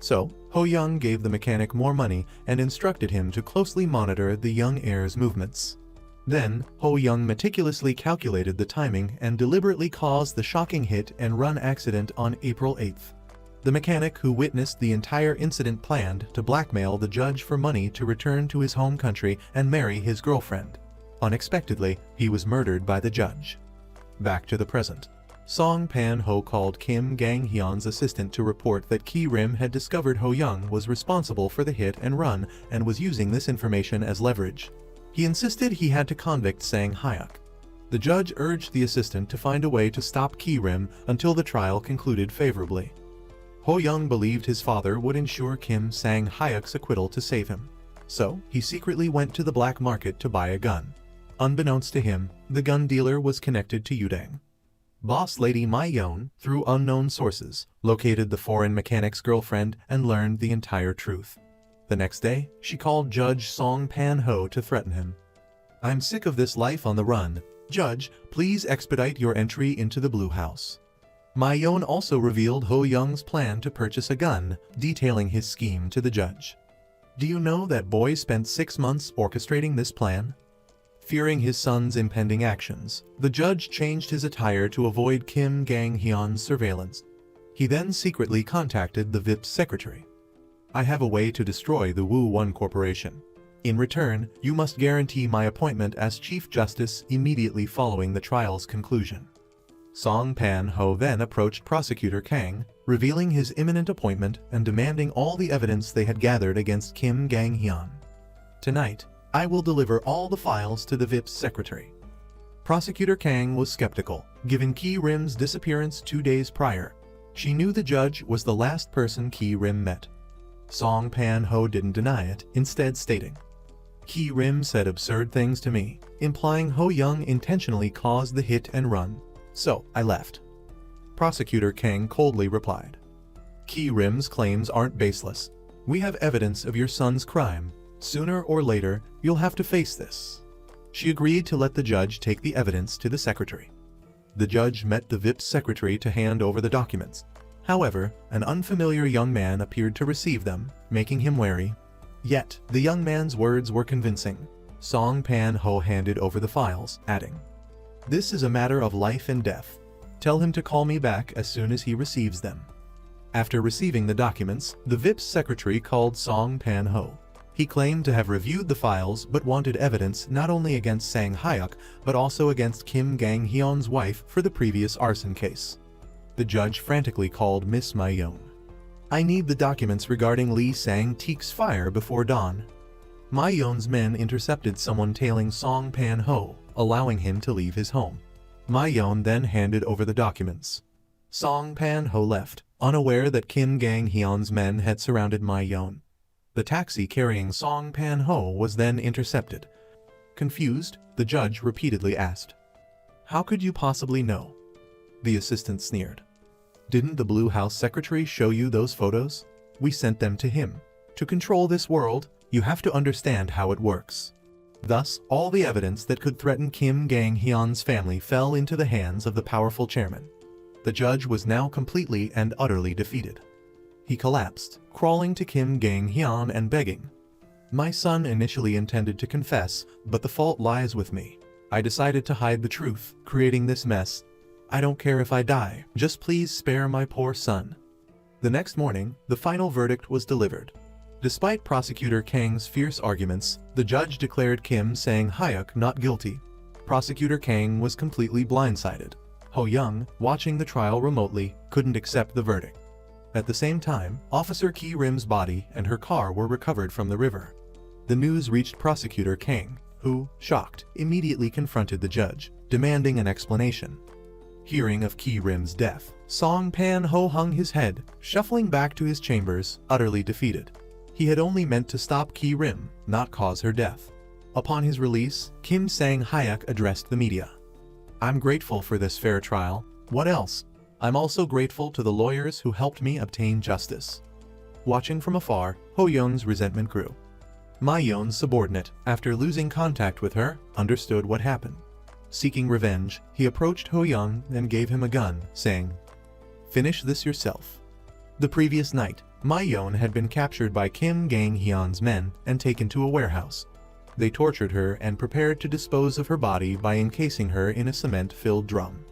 So, Ho-young gave the mechanic more money and instructed him to closely monitor the young heir's movements. Then, Ho-young meticulously calculated the timing and deliberately caused the shocking hit and run accident on April 8th. The mechanic who witnessed the entire incident planned to blackmail the judge for money to return to his home country and marry his girlfriend. Unexpectedly, he was murdered by the judge. Back to the present. Song Pan-ho called Kim Gang-hyun's assistant to report that Ki-rim had discovered Ho-young was responsible for the hit and run and was using this information as leverage. He insisted he had to convict Sang-hyuk. The judge urged the assistant to find a way to stop Ki-rim until the trial concluded favorably. Ho-young believed his father would ensure Kim Sang-hyuk's acquittal to save him. So, he secretly went to the black market to buy a gun. Unbeknownst to him, the gun dealer was connected to Yudang. Boss lady My-yeon, through unknown sources, located the foreign mechanic's girlfriend and learned the entire truth. The next day, she called Judge Song Pan-ho to threaten him. "I'm sick of this life on the run. Judge, please expedite your entry into the Blue House." My-yeon also revealed Ho-young's plan to purchase a gun, detailing his scheme to the judge. "Do you know that boy spent 6 months orchestrating this plan?" Fearing his son's impending actions, the judge changed his attire to avoid Kim Gang-hyun's surveillance. He then secretly contacted the VIP's secretary. "I have a way to destroy the Woo-Won Corporation. In return, you must guarantee my appointment as Chief Justice immediately following the trial's conclusion." Song Pan-ho then approached Prosecutor Kang, revealing his imminent appointment and demanding all the evidence they had gathered against Kim Gang-hyun. "Tonight, I will deliver all the files to the VIP's secretary." Prosecutor Kang was skeptical, given Ki-rim's disappearance 2 days prior. She knew the judge was the last person Ki-rim met. Song Pan-ho didn't deny it, instead stating, "Ki-rim said absurd things to me, implying Ho-young intentionally caused the hit and run. So, I left." Prosecutor Kang coldly replied, "Ki-rim's claims aren't baseless. We have evidence of your son's crime. Sooner or later, you'll have to face this." She agreed to let the judge take the evidence to the secretary. the judge met the VIP's secretary to hand over the documents. However, an unfamiliar young man appeared to receive them, making him wary. Yet, the young man's words were convincing. Song Pan-ho handed over the files, adding, "This is a matter of life and death. Tell him to call me back as soon as he receives them." After receiving the documents, the VIP's secretary called Song Pan-ho. He claimed to have reviewed the files but wanted evidence not only against Sang Hyuk but also against Kim Gang-hyun's wife for the previous arson case. The judge frantically called Miss Ma-yeon. "I need the documents regarding Lee Sang-taek's fire before dawn." Ma-yeon's men intercepted someone tailing Song Pan-ho, allowing him to leave his home. Ma-yeon then handed over the documents. Song Pan-ho left, unaware that Kim Gang-hyun's men had surrounded Ma-yeon. The taxi carrying Song Pan-ho was then intercepted. Confused, the judge repeatedly asked, "How could you possibly know?" The assistant sneered. "Didn't the Blue House secretary show you those photos? We sent them to him. To control this world, you have to understand how it works." Thus, all the evidence that could threaten Kim Gang-hyun's family fell into the hands of the powerful chairman. The judge was now completely and utterly defeated. He collapsed, crawling to Kim Gang-hyun and begging, "My son initially intended to confess, but the fault lies with me. I decided to hide the truth, creating this mess. I don't care if I die, just please spare my poor son." The next morning, the final verdict was delivered. Despite Prosecutor Kang's fierce arguments, the judge declared Kim Sang-hyuk not guilty. Prosecutor Kang was completely blindsided. Ho-young, watching the trial remotely, couldn't accept the verdict. At the same time, Officer Ki-rim's body and her car were recovered from the river. The news reached Prosecutor Kang, who, shocked, immediately confronted the judge, demanding an explanation. Hearing of Ki-rim's death, Song Pan-ho hung his head, shuffling back to his chambers, utterly defeated. He had only meant to stop Ki-rim, not cause her death. Upon his release, Kim Sang-hyuk addressed the media. "I'm grateful for this fair trial. What else? I'm also grateful to the lawyers who helped me obtain justice." Watching from afar, Ho-young's resentment grew. Ma-yeon's subordinate, after losing contact with her, understood what happened. Seeking revenge, he approached Ho-young and gave him a gun, saying, "Finish this yourself." The previous night, Ma-yeon had been captured by Kim Gang-hyun's men and taken to a warehouse. They tortured her and prepared to dispose of her body by encasing her in a cement-filled drum.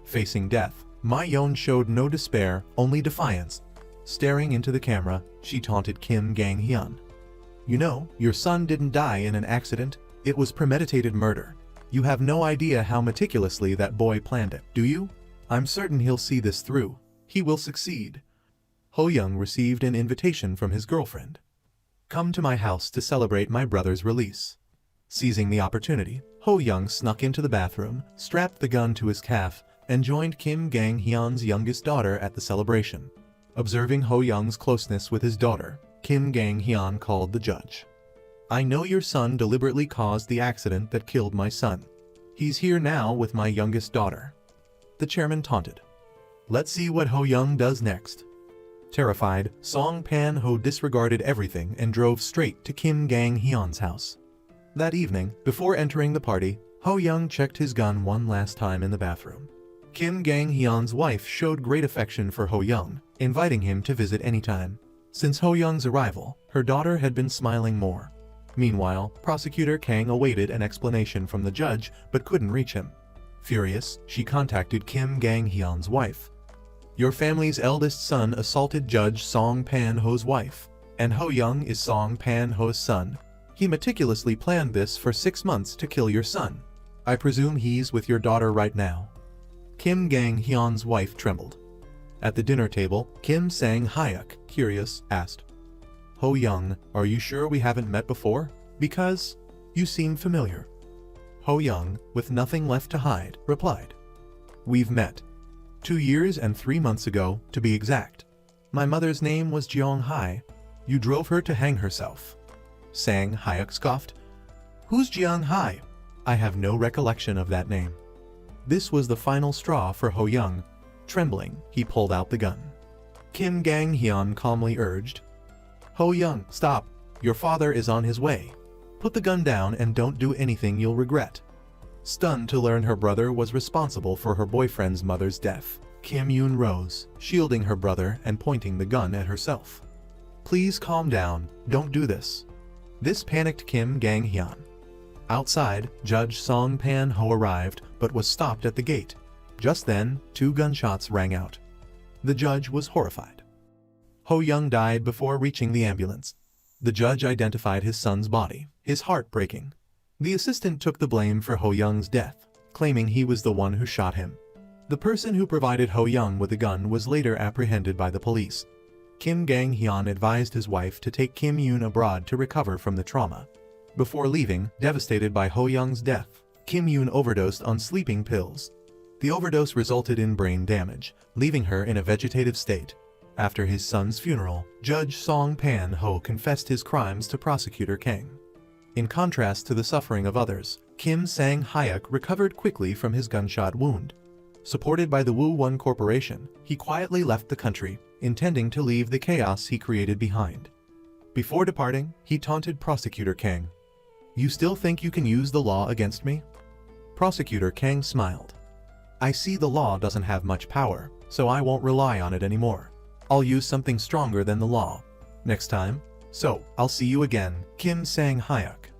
Facing death, Ma-yeon showed no despair, only defiance. Staring into the camera, she taunted Kim Gang-hyun. "You know, your son didn't die in an accident. It was premeditated murder. You have no idea how meticulously that boy planned it, do you? I'm certain he'll see this through. He will succeed." Ho-young received an invitation from his girlfriend. "Come to my house to celebrate my brother's release." Seizing the opportunity, Ho-young snuck into the bathroom, strapped the gun to his calf, and joined Kim Gang-hyun's youngest daughter at the celebration. Observing Ho-young's closeness with his daughter, Kim Gang-hyun called the judge. "I know your son deliberately caused the accident that killed my son. He's here now with my youngest daughter." The chairman taunted. "Let's see what Ho-young does next." Terrified, Song Pan-ho disregarded everything and drove straight to Kim Gang-hyun's house. That evening, before entering the party, Ho-young checked his gun one last time in the bathroom. Kim Gang-hyun's wife showed great affection for Ho-young, inviting him to visit anytime. Since Ho-young's arrival, her daughter had been smiling more. Meanwhile, Prosecutor Kang awaited an explanation from the judge but couldn't reach him. Furious, she contacted Kim Gang-hyun's wife. "Your family's eldest son assaulted Judge Song Pan-ho's wife, and Ho-young is Song Pan-ho's son. He meticulously planned this for 6 months to kill your son. I presume he's with your daughter right now." Kim Gang-hyun's wife trembled. At the dinner table, Kim Sang-hyuk, curious, asked, "Ho-young, are you sure we haven't met before? Because you seem familiar." Ho-young, with nothing left to hide, replied, "We've met. 2 years and 3 months ago, to be exact. My mother's name was Jeong-hai. You drove her to hang herself." Sang-hyuk scoffed. "Who's Jeong-hai? I have no recollection of that name." This was the final straw for Ho-young. Trembling, he pulled out the gun. Kim Gang-hyun calmly urged, "Ho-young, stop. Your father is on his way. Put the gun down and don't do anything you'll regret." Stunned to learn her brother was responsible for her boyfriend's mother's death, Kim Yoon rose, shielding her brother and pointing the gun at herself. "Please calm down, don't do this." This panicked Kim Gang-hyun. Outside, Judge Song Pan-ho arrived but was stopped at the gate. Just then, 2 gunshots rang out. The judge was horrified. Ho-young died before reaching the ambulance. The judge identified his son's body, his heart breaking. The assistant took the blame for Ho-young's death, claiming he was the one who shot him. The person who provided Ho-young with the gun was later apprehended by the police. Kim Gang-hyun advised his wife to take Kim Yoon abroad to recover from the trauma. Before leaving, devastated by Ho-young's death, Kim Yoon overdosed on sleeping pills. The overdose resulted in brain damage, leaving her in a vegetative state. After his son's funeral, Judge Song Pan-ho confessed his crimes to Prosecutor Kang. In contrast to the suffering of others, Kim Sang-hyuk recovered quickly from his gunshot wound. Supported by the Woo-won Corporation, he quietly left the country, intending to leave the chaos he created behind. Before departing, he taunted Prosecutor Kang. "You still think you can use the law against me?" Prosecutor Kang smiled. "I see the law doesn't have much power, so I won't rely on it anymore. I'll use something stronger than the law. Next time. So, I'll see you again, Kim Sang-hyuk."